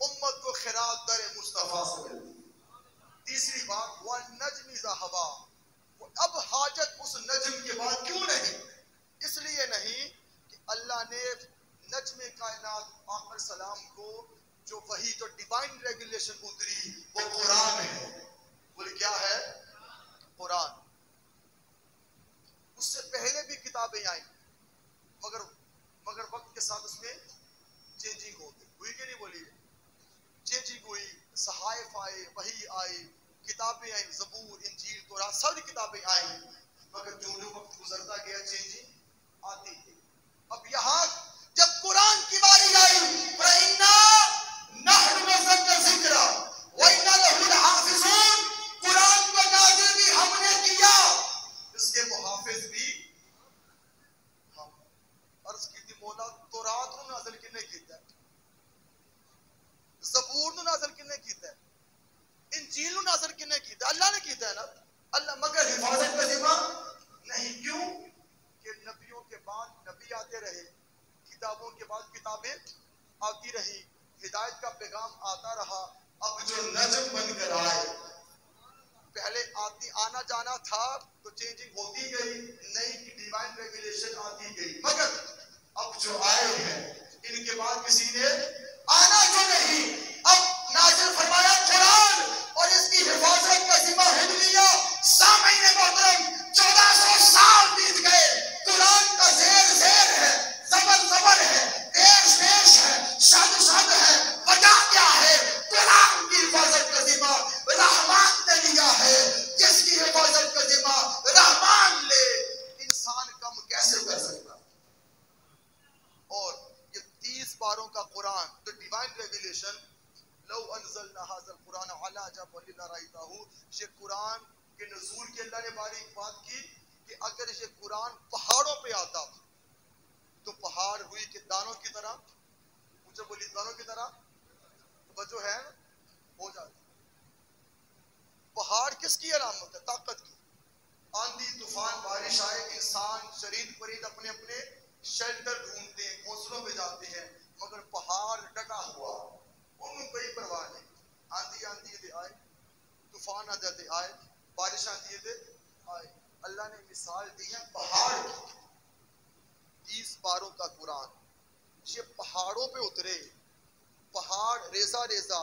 امت کو خیرات در مصطفیٰ سے ملتی ہے. تیسری بات, وَالنَّجْمِ إِذَا هَوَىٰ, اب حاجت اس نجم کے بعد کیوں نہیں؟ اس لیے نہیں کہ اللہ نے نجم کائنات آخر سلام کو جو وہی جو ڈیوائن ریگولیشن اتری وہ قرآن ہے. بول کیا ہے؟ قرآن. اس سے پہلے بھی کتابیں آئیں مگر وقت کے ساتھ اس میں چینجنگ ہو گئی. ہوئی کہ نہیں بولیے؟ چینجنگ ہوئی, صحائف آئے, وحی آئی, کتابیں آئیں, زبور, انجیل, تورات, ساری کتابیں آئیں. مگر جو وقت گزرتا گیا چینجنگ آتی گئی. اب یہاں جب قرآن کی باری آئی, فَإِنَّا نَحْنُ نَزَّلْنَا الذِّكْرَ وَإِنَّا لَهُ لَحَافِظُونَ. قرآن کو نازل بھی ہم نے کیا, اس کے محافظ بھی ہم. عرض کی تھی مولا تورات نو نازل کنے کیتا ہے, زبور نو نازل کنے کیتا ہے, انجیل نو نازل کنے کیتا ہے؟ اللہ نے کیتا ہے نا. اللہ مگر حفاظت کا ذمہ نہیں. کیوں؟ کہ نبیوں کے بعد نبی آتے رہے, کتابوں کے بعد کتابیں آتی رہی, ہدایت کا پیغام آتا رہا. اب جو نجم بن کر آئے, پہلے آنا جانا تھا تو چینجنگ ہوتی گئی, نئی ڈیوائن ریگولیشن آتی گئی. مگر اب جو آئے ہیں ان کے بعد کسی نے آنا جو نہیں. اب نازل فرمایا قرآن اور اس کی حفاظت کا ذمہ خود لیا. سامعین محترم 1400 سال بیت گئے, قرآن اللہ نے باریک بات کی کہ اگر یہ قرآن پہاڑوں پہ آتا تو پہاڑ روئی کے دانوں کی طرح، مجھے بولی دانوں کی طرح توجہ ہے ہو جاتا. پہاڑ کس کی علامت ہے؟ طاقت کی. آندھی طوفان بارش آئے، انسان شرید پرید اپنے اپنے شیلٹر ڈھونڈتے ہیں، گھونسلوں پہ جاتے ہیں، مگر پہاڑ ڈٹا ہوا، ان میں کوئی پرواہ نہیں. آندھی دے آئے، طوفان آتے آئے، بارش آتی دے آئے. اللہ نے مثال دی ہے پہاڑ کی. 30 پاروں کا قرآن یہ پہاڑوں پہ اترے، پہاڑ ریزہ ریزہ.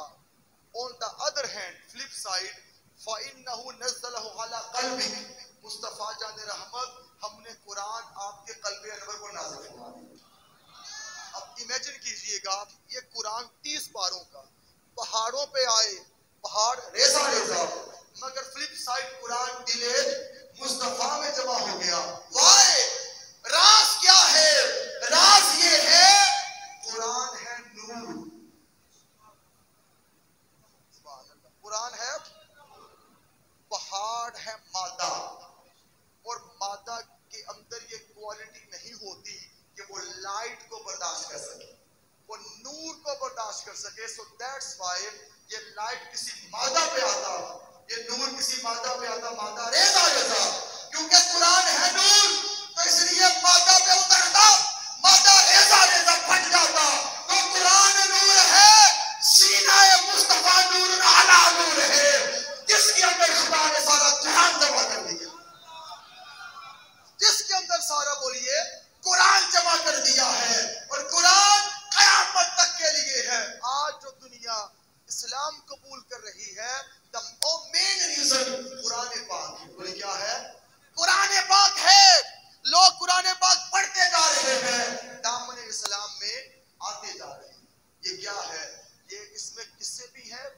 on the other hand flip side فَإِنَّهُ نَزَّلَهُ عَلَى قَلْبِكَ مصطفیٰ جان رحمت ہم نے قرآن آپ کے قلب انور کو نازل فرما دیا. اب امیجن کیجئے گا یہ قرآن 30 پاروں کا پہاڑوں پہ آئے، پہاڑ ریزہ ریزہ، مگر فلپ سائڈ قرآن ڈیلیڈ مصطفیٰ میں جمع ہو گیا. وائے راز کیا ہے؟ راز یہ ہے قرآن ہے نور. قرآن ہے پہاڑ ہے مادہ، اور مادہ کے اندر یہ کوالٹی نہیں ہوتی کہ وہ لائٹ کو برداشت کر سکے، وہ نور کو برداشت کر سکے. سو دیٹس وائی یہ لائٹ کسی مادہ پہ آتا، یہ نور کسی مادہ پہ آتا، مادہ ریزہ ریزہ. کیونکہ قرآن ہے نور تو اس لیے مادہ پہ اترتا، مادہ ریزہ ریزہ پھٹ جاتا. تو قرآن نور ہے، سینہ مصطفیٰ نور اعلیٰ نور ہے جس کے اندر خدا نے سارا قرآن جمع کر دیا، جس کے اندر سارا بولیے قرآن جمع کر دیا ہے. اور قرآن قیامت تک کے لیے ہے. آج جو دنیا اسلام قبول کر رہی ہے مین ریزن قرآن پاک ہے. بولے کیا ہے؟ قرآن پاک ہے. لوگ قرآن پاک پڑھتے جا رہے ہیں، دامن اسلام میں آتے جا رہے ہیں. یہ کیا ہے؟ یہ اس میں قصے بھی ہیں،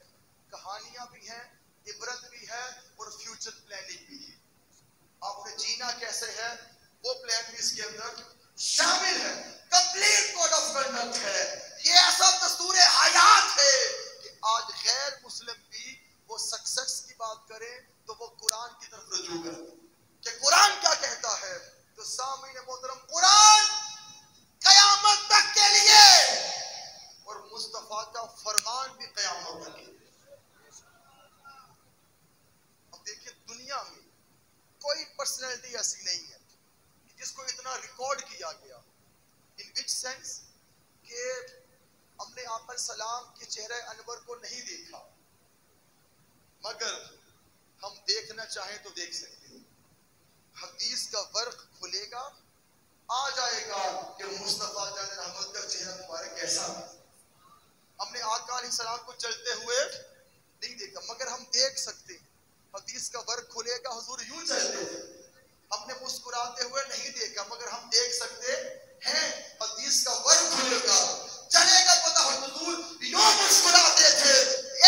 کہانیاں بھی ہیں، عبرت بھی ہے، اور فیوچر پلاننگ بھی ہے. آپ نے جینا کیسے ہے وہ پلان بھی اس کے اندر شامل ہے. کمپلیٹ کوڈ آف کنڈکٹ ہے. یہ ایسا دستور حیات ہے کہ آج غیر مسلم بھی وہ سکسیس کی بات کریں تو وہ قرآن کی طرف رجوع کریں کہ قرآن کیا کہتا ہے. تو سامعین محترم قرآن قیامت تک کے لیے، اور مصطفیٰ کا فرمان بھی قیامت تک کے لیے. اب دیکھیے دنیا میں کوئی پرسنالٹی ایسی نہیں ہے جس کو اتنا ریکارڈ کیا گیا. ان وچ سینس کہ ہم نے آقا السلام کے چہرہ انور کو نہیں دیکھا، مگر ہم دیکھنا چاہیں تو دیکھ سکتے ہیں. حدیث کا ورق کھلے گا، آ جائے گا کہ مصطفیٰ جان رحمت کا چہرہ مبارک کیسا ہے. ہم نے آقا علیہ السلام کو چلتے ہوئے نہیں دیکھا، مگر ہم دیکھ سکتے ہیں. حدیث کا ورق کھلے گا، حضور یوں چلتے تھے. ہم نے مسکراتے ہوئے نہیں دیکھا، مگر ہم دیکھ سکتے ہیں. حدیث کا ورق کھلے گا، چلے گا پتہ حضور یوں مسکراتے تھے.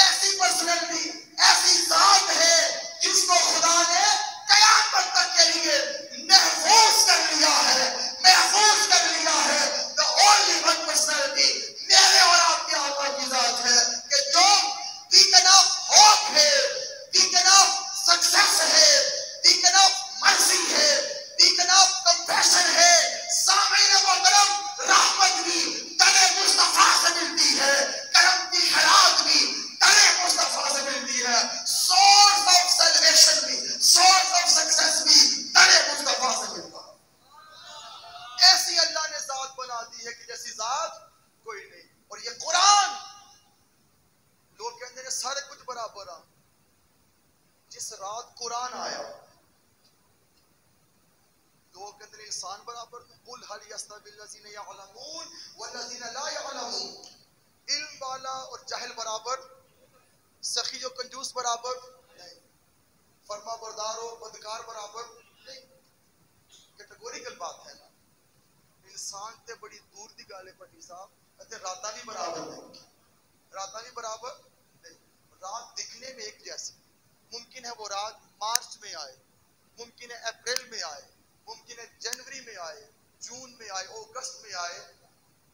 ایسی پرسنالٹی، ایسی ذات ہے جس کو خدا نے قیامت تک کے لیے محفوظ کر لیا ہے، محفوظ کر لیا ہے. The only one personality میرے اور آپ کے آقا کی ذات ہے کہ جو beacon of hope ہے، beacon of success ہے، beacon of mercy ہے، beacon of compassion ہے. سامعین محترم رحمت بھی تنے مصطفیٰ سے ملتی ہے، کرم کی خیرات بھی تنے مصطفیٰ سے ملتی ہے. سورس آف سیلویشن بھی، سورس آف سکسیس بھی تنے مصطفیٰ سے ملتا ہے. ایسی اللہ نے ذات بنا دی ہے کہ جیسی ذات کوئی نہیں. اور یہ قرآن لوگ کہتے ہیں سارے کچھ برابر آ. جس رات قرآن آیا لوگ کہتے ہیں انسان برابر ہیں. قل هل يستوي الذين يعلمون والذين لا يعلمون. علم والا اور جاہل برابر، سخی و کنجوس برابر نہیں، فرما بردار و بدکار برابر نہیں. کیٹیگوریکل بات ہے نا. انسان تے بڑی دور دی گل ہے پٹی صاحب، تے راتاں بھی برابر نہیں، راتاں بھی برابر نہیں. رات دکھنے میں ایک جیسی، ممکن ہے وہ رات مارچ میں آئے، ممکن ہے اپریل میں آئے، ممکن ہے جنوری میں آئے، جون میں آئے، اگست میں آئے،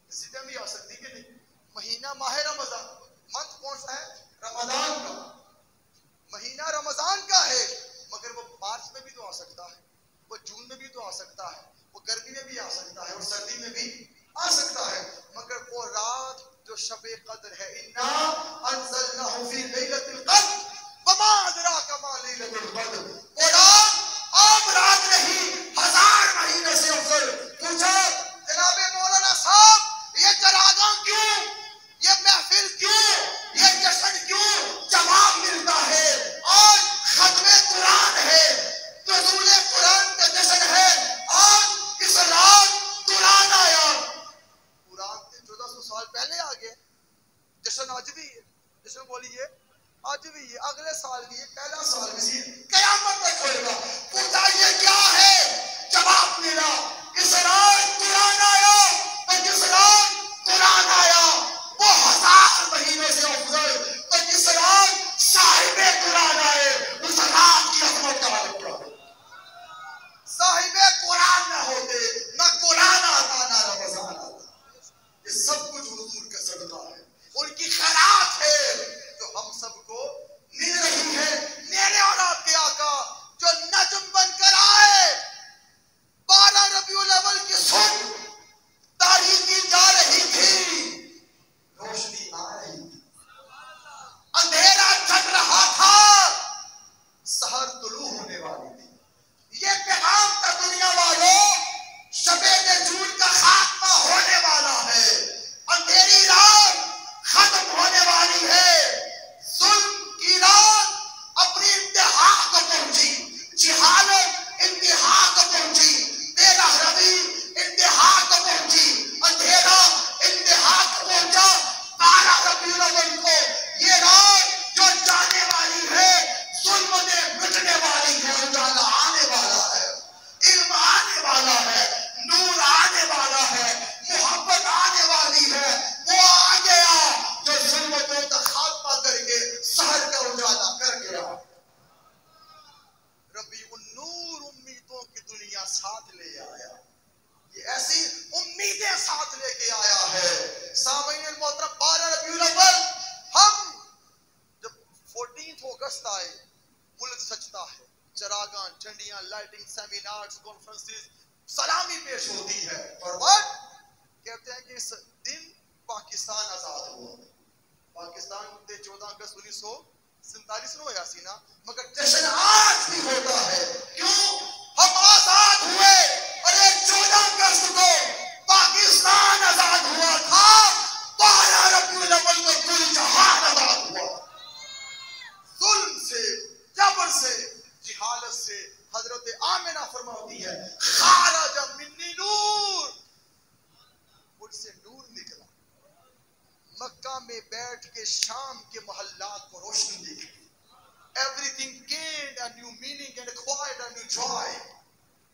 اسی ٹائم بھی آ سکتی کہ نہیں. مہینہ ماہ رمضان، منتھ کون سا ہے؟ رمضان کا. مہینہ رمضان کا ہے مگر وہ مارچ میں بھی تو آ سکتا ہے، وہ جون میں بھی تو آ سکتا ہے، وہ گرمی میں بھی آ سکتا ہے اور سردی میں بھی آ سکتا ہے، مگر وہ رات جو شب قدر ہے، انا انزلناہ فی لیلۃ القدر وما ادراک ما لیلۃ القدر، وہ رات عام رات نہیں، 1000 مہینے سے افضل۔ پوچھا جناب مولانا صاحب یہ چراغاں کیوں، یہ محفل کیوں، یہ جشن کیوں؟ جواب ملتا ہے آج ختم قرآن ہے، نزول قرآن کا جشن ہے، آج اس رات قرآن آیا۔ قرآن سے 1400 سال پہلے آ گئے، جشن آج بھی ہے، جشن بولیے آج بھی ہے، اگلے سال بھی ہے، پہلا سال بھی ہے، قیامت تک ہوئے گا۔ پوچھا یہ کیا ہے؟ جواب ملا اس رات قرآن آیا، اور جس رات قرآن آیا وہ 1000 مہینے سے افضل، تو جس رات صاحب قرآن آئے اس رات کی عظمت کا عالم کیا ہے؟ صاحب قرآن نہ ہوتے نہ قرآن آتا نہ رمضان آتا، یہ سب کچھ حضور کا صدقہ ہے، ان کی خیرات ہے جو ہم سب کو مل رہی ہے۔ میرے اور آپ کے آقا جو نجم بن کر آئے، 12 ربیع الاول کی صبح تاریکی جا رہی تھی، روشنی آ رہی تھی، اندھیرا چل رہا تھا، سحر طلوع ہونے والی تھی، یہ پیغام تھا دنیا والوں، شب نزول کا خاتمہ ہونے والا ہے، اندھیری رات ختم ہونے والی ہے، ظلم کی رات اپنی انتہا کو پہنچی، جہالت انتہا کو پہنچی، بے رحمی انتہا کو پہنچی، اندھیرا انتہا کو پہنچا۔ 12 ربیع الاول کو یہ رات جو جانے والی ہے، ظلم نے مٹنے والی ہے، اجالا آنے والا ہے، علم آنے والا ہے، نور آنے والا ہے، محبت آنے والی ہے، وہ آ گیا جو ظلمتوں کا خاتمہ کر کے سحر کا اجالا کر گیا۔ ربیع النور امیدوں کی دنیا ساتھ لے آیا، یہ ایسی امیدیں ساتھ لے کے آیا ہے۔ سامعین المحترم، 12 ربیع الاول ہم جب 14 اگست آئے، ملک سجتا ہے، چراغاں، جھنڈیاں، لائٹنگ، سیمینارز، کانفرنسز، سلامی پیش ہوتی ہے، اور وقت کہتے ہیں کہ اس دن پاکستان آزاد ہوا۔ پاکستان 14 اگست 1947 میں ہوا سی نا، مگر جشن آج بھی ہوتا ہے، کیوں؟ ہم آزاد ہوئے، اور ایک 14 اگست کو پاکستان آزاد ہوا تھا، 12 ربیع الاول کو کل جہان آزاد ہوا، ظلم سے، جبر سے، جہالت سے۔ حضرت آمنہ فرماتی ہے خارج منی نور، مجھ سے نور نکلا، مکہ میں بیٹھ کے شام کے محلات کو روشنی دی گئی۔ Everything gained a new meaning and acquired a new joy۔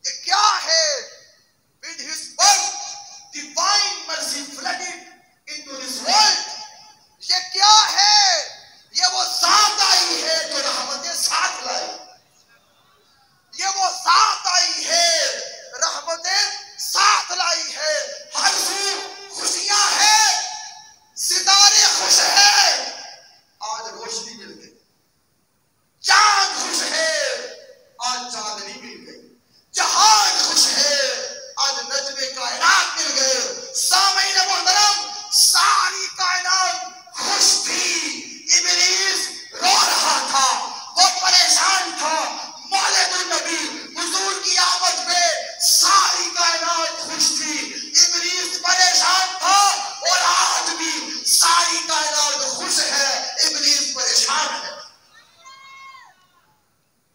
یہ کیا ہے؟ With his birth, divine mercy flooded into this world۔ یہ کیا ہے؟ یہ وہ ذات آئی ہے جو رحمتیں ساتھ لائی، یہ وہ ذات آئی ہے رحمتیں ساتھ لائی ہے، ہر سو خوشیاں ہیں، ستارے خوش ہیں، آج روشنی مل گئی، چاند خوش ہے، آج چاندنی مل گئی، جہان خوش ہے، آج نجم کائنات مل گئے۔ سامعین محترم، ساری کائنات خوش تھی، ابلیس رو رہا تھا، وہ پریشان تھا، مولد النبی حضور کی آمد پہ ساری کائنات خوش تھی، ابلیس پریشان تھا، اور آج بھی ساری کائنات خوش ہے، ابلیس پریشان ہے۔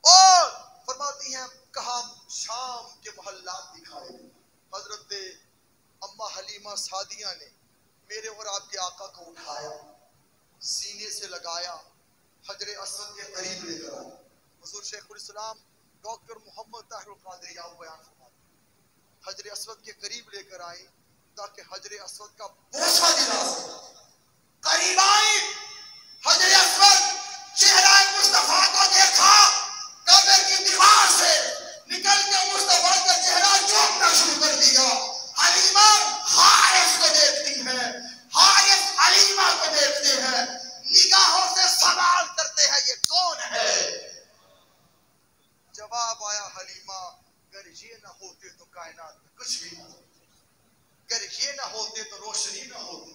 اور فرماتی ہیں کہاں شام کے محلات دکھائے، حضرت اما حلیمہ سعدیہ نے میرے اور آپ کے آقا کو اٹھایا، سینے سے لگایا، حجر اسود کے قریب لے کر آیا۔ حضور شیخ الاسلام ڈاکٹر محمد طاہر القادری آپ بیان فرماتے، حجر اسود کے قریب لے کر آئے تاکہ حجر اسود کا بوسہ دلا سکے۔ قریب آئی، حجر اسود، چہرہ مصطفیٰ کو دیکھا، کعبے کی دیوار سے نکل کے مصطفیٰ کا چہرہ چومنا شروع کر دیا۔ حلیمہ حارث کو دیکھتی ہیں، حارث حلیمہ کو دیکھتے ہیں، نگاہوں سے سوال کرتے ہیں یہ کون ہے؟ یہ نہ ہوتے تو کائنات میں کچھ بھی نہ ہوتا، اگر یہ نہ ہوتے تو روشنی نہ ہوتی،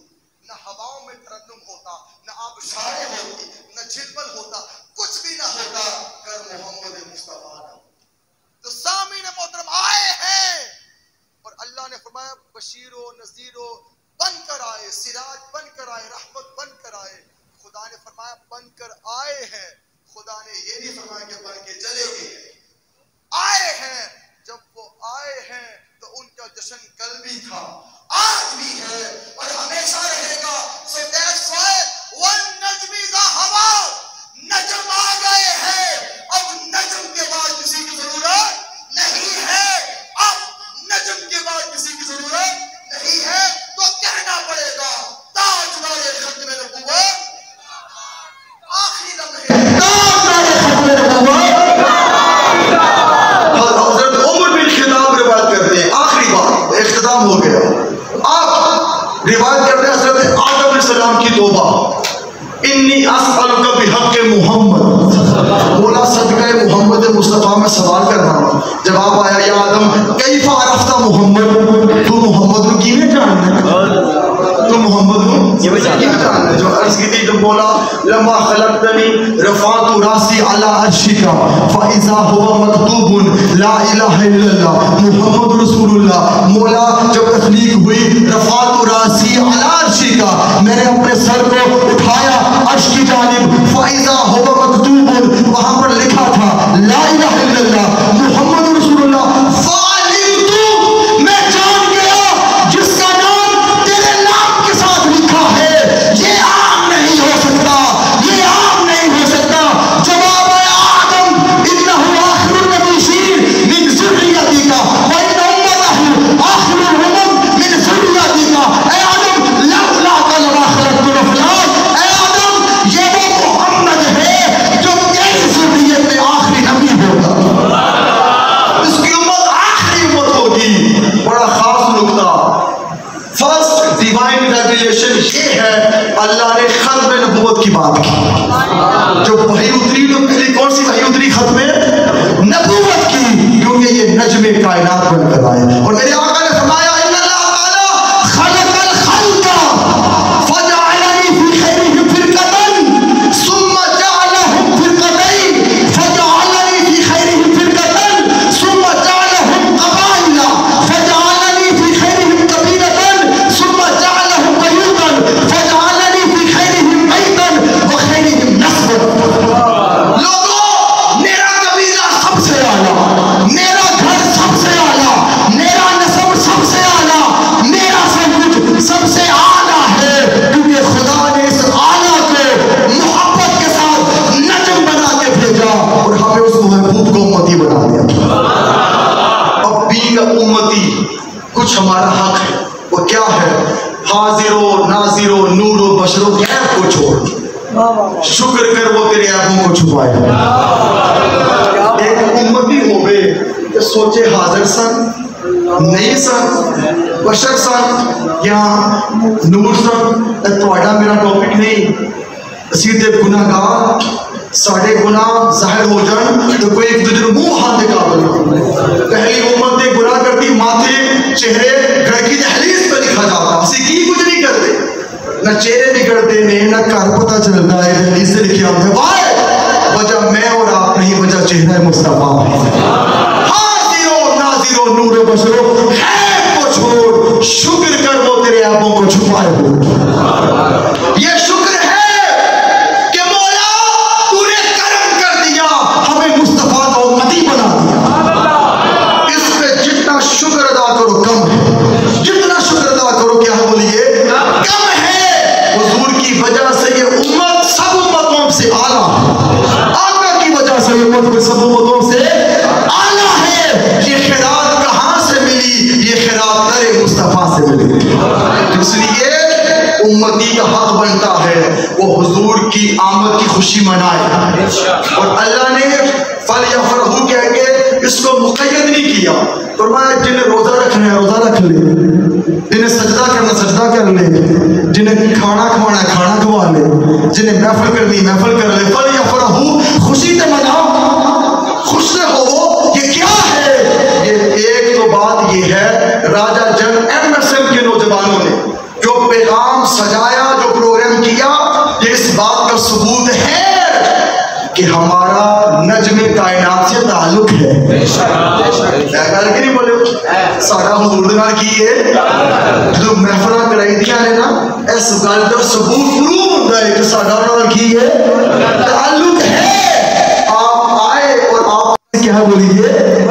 نہ ہواؤں میں ترنم ہوتا، نہ آبشاریں ہوتی، نہ جھلمل ہوتا، کچھ بھی نہ ہوتا اگر محمد مصطفیٰ نہ ہوتا۔ تو سامعین محترم آئے ہیں اور اللہ نے فرمایا بشیر و نذیر و بن کر آئے، سراج بن کر آئے، رحمت بن کر آئے۔ خدا نے فرمایا بن کر آئے ہیں، خدا نے یہ نہیں فرمایا کہ بن کے چلے گئے، آئے ہیں۔ جب وہ آئے ہیں تو ان کا جشن کل بھی تھا، آج بھی ہے اور ہمیشہ رہے گا۔ So that's why وَالنَّجْمِ إِذَا هَوَىٰ، نجم آ گئے ہیں، اب نجم کے بعد کسی کی ضرورت نہیں ہے، اب نجم کے بعد کسی کی ضرورت نہیں ہے، تو کہنا پڑے گا تاجدار ختم نبوت آخری لمحے، تاجدار ختم نبوت حضرت عمر بن خطاب روایت کرتے ہیں، آخری بات اختتام ہو گیا، آپ روایت کرتے ہیں حضرت آدم علیہ السلام کی توبہ، انی اسألک بحق محمد، مولا صدقہ محمد مصطفیٰ میں سوال کرنا ہوں۔ جواب آیا یا آدم کیف عرفت محمد، تو محمد کو کیویں جاننا ہے، تو محمد کو کیویں جاننا ہے۔ جو عرض کی تھی جب بولا لما خلقتنی رفعت راسی علی عرشک فاذا هو مکتوب لا الہ الا اللہ محمد رسول اللہ، مولا جب تخلیق ہوئی رفعت راسی علی عرشک، میں نے اپنے سر کو اٹھایا عرش کی جانب، فاذا هو مکتوب، وہاں پر لکھا تھا لا الہ الا اللہ محمد رسول اللہ، فعلمت، میں جان گیا جس کا نام تیرے نام کے ساتھ لکھا ہے یہ عام نہیں ہو سکتا، یہ عام نہیں ہو سکتا۔ جواب ہے آدم انہ آخر النبیین من ذریتک وان امته آخر الامم من ذریتک، اے آدم لولا لما خلقت الافلاک، اے آدم یہ وہ محمد ہے جو تیری ذریت میں آخری نبی ہوگا، اس کی امت آخری امت ہوگی۔ بڑا خاص نکتہ، فرسٹ ڈیوائن ریویلیشن یہ ہے، اللہ نے ختم نبوت کی بات کی، جو وحی اتری تو پہلی کون سی وحی اتری؟ ختم نبوت کی، کیونکہ یہ نجم کائنات بن کر آئے۔ اور میرے آقا نے فرمایا ان اللہ تعالی خلق الخلق فجعلنی فی خیرہم فرقۃ ثم جعلہم فرقتین فجعلنی فی خیرہم فرقۃ ثم جعلہم قبائل فجعلنی فی خیرہم قبیلۃ ثم جعلہم بیوتا فجعلنی فی خیرہم بیتا وخیرہم نسبا۔ لوگوں میرا قبیلہ سب سے اعلیٰ، میرا گھر سب سے اعلیٰ، میرا نسب سب سے اعلیٰ، میرا سب کچھ سب سے اعلیٰ ہے، کیونکہ خدا نے اس اعلیٰ کو محبت کے ساتھ نجم بنا کے بھیجا اور ہمیں اس محبوب کو امتی بنا دیا۔ اب بینگ امتی کچھ ہمارا حق ہے، وہ کیا ہے؟ حاضر و ناظر و نور و بشر و غیب کو چھوڑ، شکر کر وہ تیرے عیبوں کو چھپائے۔ ایک امتی ہوئے کہ سوچے حاضر سن نہیں سن بشر سن یا نور سن، تھوڑا میرا ٹاپک نہیں، سیدھے گناہ گار ساڑھے گناہ ظاہر ہو جان تو کوئی ایک دوسرے منہ ہاتھ دے قابل ہو۔ پہلی امت نے گناہ کرتی، ماتھے چہرے گھر کی دہلیز پہ لکھا جاتا، اسی کی کچھ نہیں کرتے، نہ چہرے بگڑتے نے نہ گھر پتہ چلتا ہے، دہلیز سے لکھے ہوتے ہیں۔ وائے وجہ میں اور آپ نہیں، وجہ چہرہ مصطفیٰ ہے۔ حاضر و ناظر و نور و بشر و غیب کو چھوڑ، شکر کر وہ تیرے عیبوں کو چھپائے ہو۔ یہ شکر ہے کہ مولا تو نے کرم کر دیا، ہمیں مصطفیٰ کا امتی بنا دیا۔ اس پہ جتنا شکر ادا کرو کم ہے، جتنا شکر ادا کرو کیا ہے بولیے کم ہے۔ حضور کی وجہ سے یہ امت سب امتوں سے اعلیٰ ہے، آقا کی وجہ سے امت سب امتوں سے اعلیٰ ہے۔ یہ خیرات کہاں سے ملی؟ یہ خیرات در مصطفیٰ سے ملی۔ اس لیے امتی کا حق بنتا ہے وہ حضور کی آمد کی خوشی منائے، اور اللہ نے فَلْيَفْرَحُوا کہہ کے اس کو مقید نہیں کیا، فرمایا جنہیں روزہ رکھنا ہے روزہ رکھ لے، جنہیں سجدہ کرنا سجدہ کر لے، جنہیں کھانا کھوانا ہے کھانا کھوا لے، جنہیں محفل کرنی محفل کر لے۔ فَلْيَفْرَحُوا خوشی سے مناؤ، خوش سے ہو۔ یہ کیا ہے؟ یہ تو بات یہ ہے راجہ جن ایمرسن کے نوجوانوں نے جو پیغام سجایا، جو پروگرام کیا، یہ اس بات کا ثبوت ہے کہ ہمارا نجم کائنات سے تعلق ہے. گل کہ نہیں بولے سارا حضور دے نال کی ہے جو محفلہ کرائی دیا نے نا، اس گل کا ثبوت پروف ہوتا ہے کہ سارا نال کی ہے تعلق ہے. آپ آئے اور آپ کیا بولیے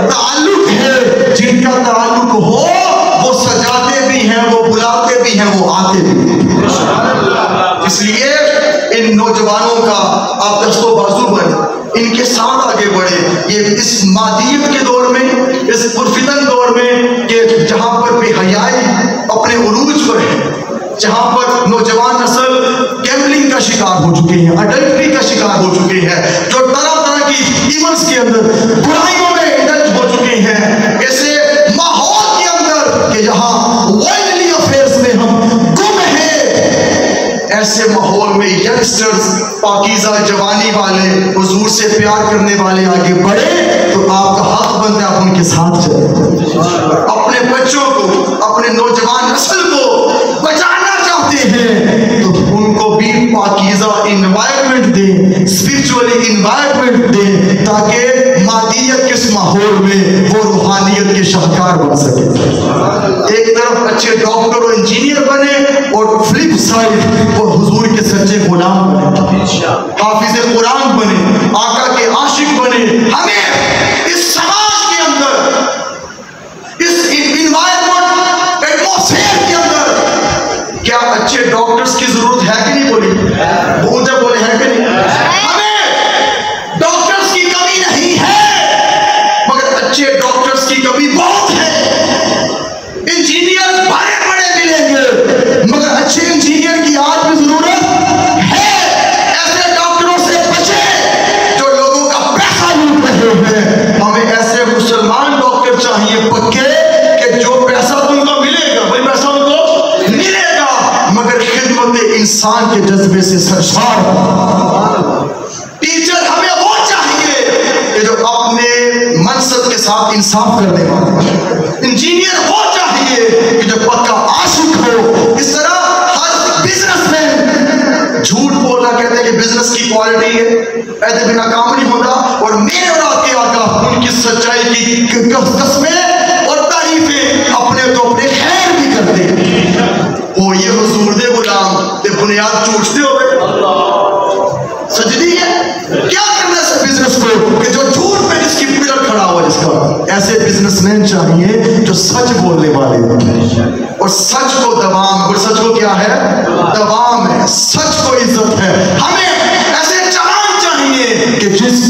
تعلق ہے. جن کا تعلق ہو وہ سجاتے بھی ہیں، وہ بلاتے بھی ہیں، وہ آتے بھی ہیں. اس لیے ان نوجوانوں کا آپ دست و بازو بنے، ان کے ساتھ آگے بڑھے. یہ اس مادیت کے دور میں، اس پرفتن دور میں کہ جہاں پر بے حیائی اپنے عروج پر ہے، جہاں پر نوجوان نسل گیمبلنگ کا شکار ہو چکے ہیں، اڈلٹری کا شکار ہو چکے ہیں، جو طرح طرح کی ایونٹس کے اندر برائیوں میں انڈلج ہو چکے ہیں، ایسے ماحول کے اندر کہ جہاں وائلڈلی افیئرز میں ہم گم ہیں، ایسے ماحول میں ینگسٹرز پاکیزہ جوانی والے حضور سے پیار کرنے والے آگے بڑھے تو آپ کا حق بنتا ہے آپ ان کے ساتھ چلیں. اپنے بچوں کو، اپنے نوجوان نسل کو بچانا چاہتے ہیں تو ان کو بھی پاکیزہ انوائرمنٹ دیں، اسپرچولی انوائرمنٹ دیں، تاکہ مادیت کے اس ماحول میں وہ روحانیت کے شاہکار بن سکے. ایک طرف اچھے ڈاکٹر اور انجینئر بنے اور فلپ سائڈ وہ حضور کے سچے غلام بنے، حافظ قرآن بنے، آقا کے عاشق بنے. ہمیں اس سماج کے اندر، اس انوائرمنٹ ایٹماسفیئر کے اندر کیا اچھے ڈاکٹرز کی ضرورت ہے کہ نہیں بولی؟ بولتے بولے ہیں کہ نہیں؟ ہمیں ڈاکٹرز کی کمی نہیں ہے، مگر اچھے ڈاکٹرز کی کمی بہت ہے. انجینئر بڑے بڑے ملیں گے مگر اچھے انجینئر کی آج بھی ضرورت ہے. ایسے ڈاکٹروں سے بچیں جو لوگوں کا پیسہ لوٹ رہے ہیں. ہمیں ایسے مسلمان ڈاکٹر چاہیے پکے کہ جو پیسہ تم کو ملے گا، وہی پیسہ ان کو ملے گا، مگر خدمت انسان کے جذبے سے سرشار. ٹیچر ہمیں وہ چاہیے کہ جو اپنے منصب کے ساتھ انصاف کرنے والے. انجینئر وہ چاہیے کہ جو پکا عاشق ہو. اس طرح ہر بزنس میں جھوٹ بولنا کہتے ہیں کہ بزنس کی کوالٹی ہے، ایسے بنا کام نہیں ہوتا. اور میرے اور آپ کے آقا ان کی سچائی کی قسمیں اور تعریفیں اپنے تو اپنے خیر بھی کرتے ہیں. وہ یہ حضور دے غلام دے بنیاد چوٹتے ہوئے سجدی ہے. کیا کرنا ہے بزنس کو کہ جو جھوٹ میں جس کی پلر کھڑا ہوا جس کا. ایسے بزنس مین چاہیے جو سچ بولنے والے ہیں اور سچ کو دوام. اور سچ کو کیا ہے؟ دوام ہے. سچ کو عزت ہے. ہمیں ایسے جوان چاہیے کہ جس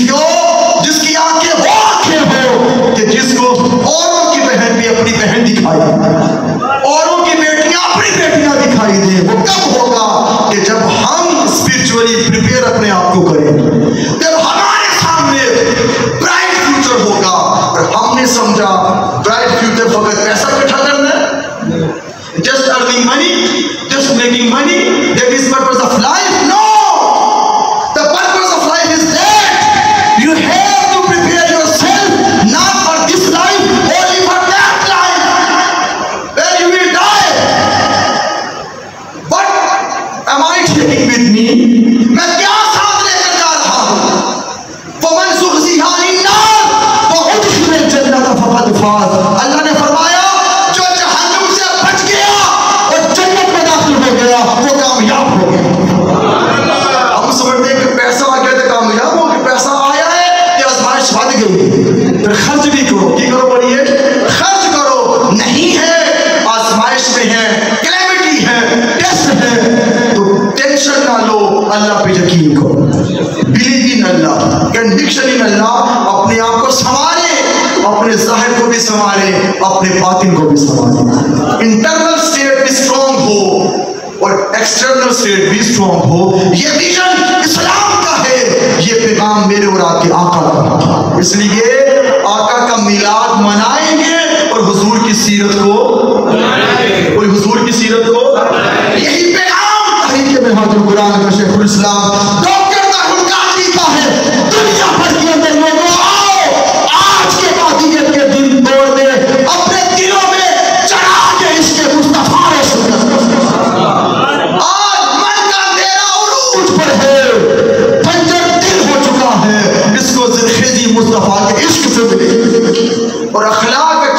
کی آنکھیں وہ آنکھیں ہو کہ جس کو اوروں کی بہن بھی اپنی بہن دکھائی، اوروں کی بیٹیاں اپنی بیٹیاں دکھائی دیں. وہ کب ہوگا؟ کہ جب ہم اسپرچولی پریپیئر اپنے آپ کو کریں، جب ہمارے سامنے برائٹ فیوچر ہوگا. اور ہم نے سمجھا برائٹ فیوچر فقط پیسہ اکٹھا کرنا ہے، just earning money, just making money, that is purpose of life. No, the purpose of life is that you have to prepare yourself not for this life, only for that life where you will die. But am I taking with me? میں کیا ساتھ لے کر جا رہا ہوں؟ فَمَنْ زُحْزِحَ عَنِ النَّارِ وَأُدْخِلَ الْجَنَّةَ فَقَدْ فَازَ. اللہ نے فرمایا جو جہنم سے بچ گیا اور جنت میں داخل ہو گیا وہ کامیاب ہو گیا. ہم سمجھتے ہیں کہ پیسہ آ گیا تو کامیاب ہو گیا. پیسہ آیا ہے کہ آزمائش بڑھ گئی، پھر خرچ بھی کرو. کی کرو بولیے؟ خرچ کرو. نہیں ہے آزمائش میں ہے، کلیمٹی ہے، ٹیسٹ ہے، تو ٹینشن نہ لو. اللہ پہ یقین کرو. Believe in Allah, conviction in Allah. اپنے آپ کو سنوارے، اپنے ظاہر کو بھی سنوارے، اپنے باطن کو بھی سنوارے. انٹرنل اسٹیٹ بھی اسٹرانگ ہو اور ایکسٹرنل اسٹیٹ بھی اسٹرانگ ہو. یہ ویژن اسلام کا ہے، یہ پیغام میرے اور آپ کے آقا کا. اس لیے آقا کا میلاد منائیں گے اور حضور کی سیرت کو، کوئی حضور کی سیرت کو، یہی پیغام تحریک منہاج القرآن کا شیخ الاسلام ڈاکٹر طاہر قادری کا ہے. دنیا بھر کے اندر لوگوں آؤ، آج کے مادیت کے دن دور میں اپنے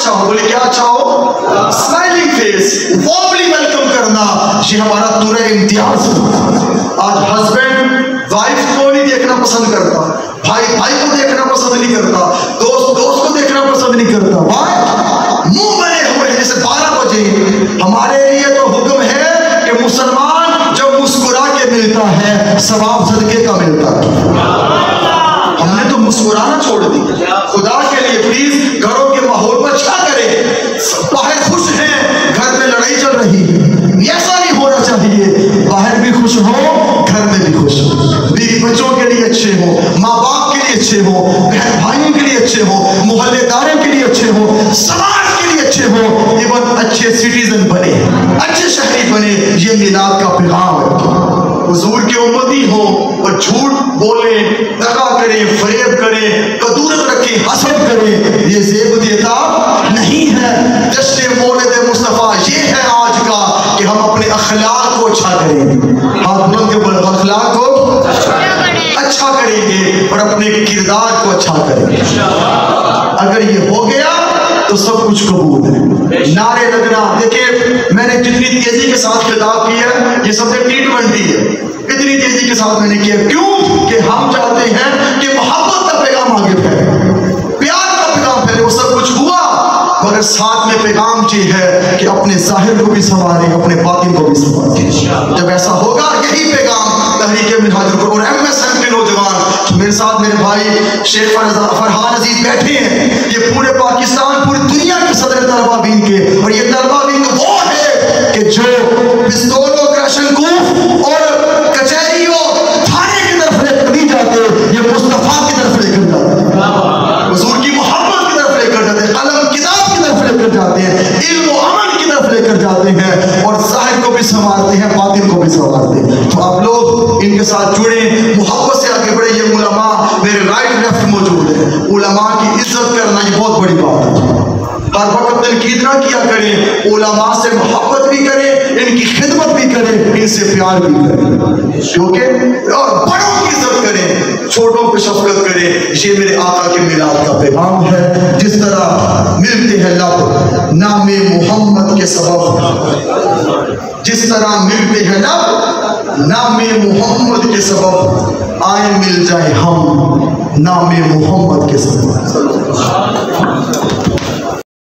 اچھا ہو. بولے کیا اچھا ہو؟ اسمائلنگ فیس، وارملی ویلکم کرنا. یہ ہمارا طور امتیاز ہے. آج ہسبینڈ وائف کو نہیں دیکھنا پسند کرتا، بھائی بھائی کو دیکھنا پسند نہیں کرتا، دوست دوست کو دیکھنا پسند نہیں کرتا. منہ بنے ہوئے ہیں. جیسے 12 بجے ہمارے لیے تو حکم ہے کہ مسلمان جب مسکرا کے ملتا ہے ثواب صدقے کا ملتا ہے. ہم نے تو مسکرانا چھوڑ دی. خدا کے لیے پلیز گھروں کے ماحول کو اچھا کریں. باہر خوش ہیں، گھر میں لڑائی چل رہی ہے. ایسا نہیں ہونا چاہیے. باہر بھی خوش ہو، گھر میں بھی خوش ہو. بیوی بچوں کے لیے اچھے ہو، ماں باپ کے لیے اچھے ہو، بہن بھائیوں کے لیے اچھے ہو، محلے داروں کے لیے اچھے ہو، سماج کے لیے اچھے ہو. ایون اچھے سٹیزن بنے، اچھے شہری بنے. یہ میلاد کا پیغام ہے. حضور کے امتی ہو اور جھوٹ بولیں، دغا کریں، فریب کریں، کدورت رکھیں، حسد کریں، یہ زیب دیتا نہیں ہے. جشن مولد مصطفیٰ یہ ہے آج کا کہ ہم اپنے اخلاق کو اچھا کریں گے. ہاتھ بلند کے بل اخلاق کو اچھا کریں گے اور اپنے کردار کو اچھا کریں گے. اگر یہ ہو گیا تو سب کچھ قبول ہے. نعرے لگنا، دیکھیں میں نے جتنی تیزی کے ساتھ خطاب کیا ہے یہ سب T20 ہے. اتنی تیزی کے ساتھ میں نے کیا کیوں کہ ہم چاہتے ہیں کہ محبت کا پیغام آگے پھیلے، پیار کا پیغام پھیلے. وہ سب کچھ ہوا مگر ساتھ میں پیغام یہ ہے کہ اپنے ظاہر کو بھی سنواریں، اپنے باطن کو بھی سنواریں. جب ایسا ہوگا یہی پیغام تحریک منہاج القرآن اور MSN کے نوجوان میرے ساتھ میرے بھائی شیخ فرحان عزیز بیٹھے ہیں. یہ پورے پاکستان پوری دنیا کے صدر طلبہ بین کے، اور یہ طلبہ بین وہ ہے کہ جو پستولوں کراشنکوف اور کچہریوں تھانے کی طرف لے کر نہیں جاتے، یہ مصطفیٰ کی طرف لے کر جاتے ہیں، حضور کی محبت کی طرف لے کر جاتے ہیں، قلم کتاب کی طرف لے کر جاتے ہیں، علم و عمل کی طرف لے کر جاتے ہیں اور ظاہر کو بھی سنوارتے ہیں، باطن کو بھی سنوارتے ہیں. تو آپ لوگ ان کے ساتھ جڑیں، محبت سے آگے بڑھیں. یہ علماء میرے رائٹ لیفٹ موجود ہیں. علماء کی عزت کرنا یہ بہت بڑی بات ہے. ہر وقت تنقید نہ کیا کریں. علماء سے محبت بھی کریں، ان کی خدمت بھی کریں، ان سے پیار بھی کریں، کیونکہ اور بڑوں کی عزت کریں، چھوٹوں پہ شفقت کریں. یہ میرے آقا کے میلاد کا پیغام ہے. جس طرح ملتے ہیں لب نام محمد کے سبب، جس طرح ملتے ہیں لب نام محمد کے سبب، آئے مل جائے ہم نام محمد کے سبب.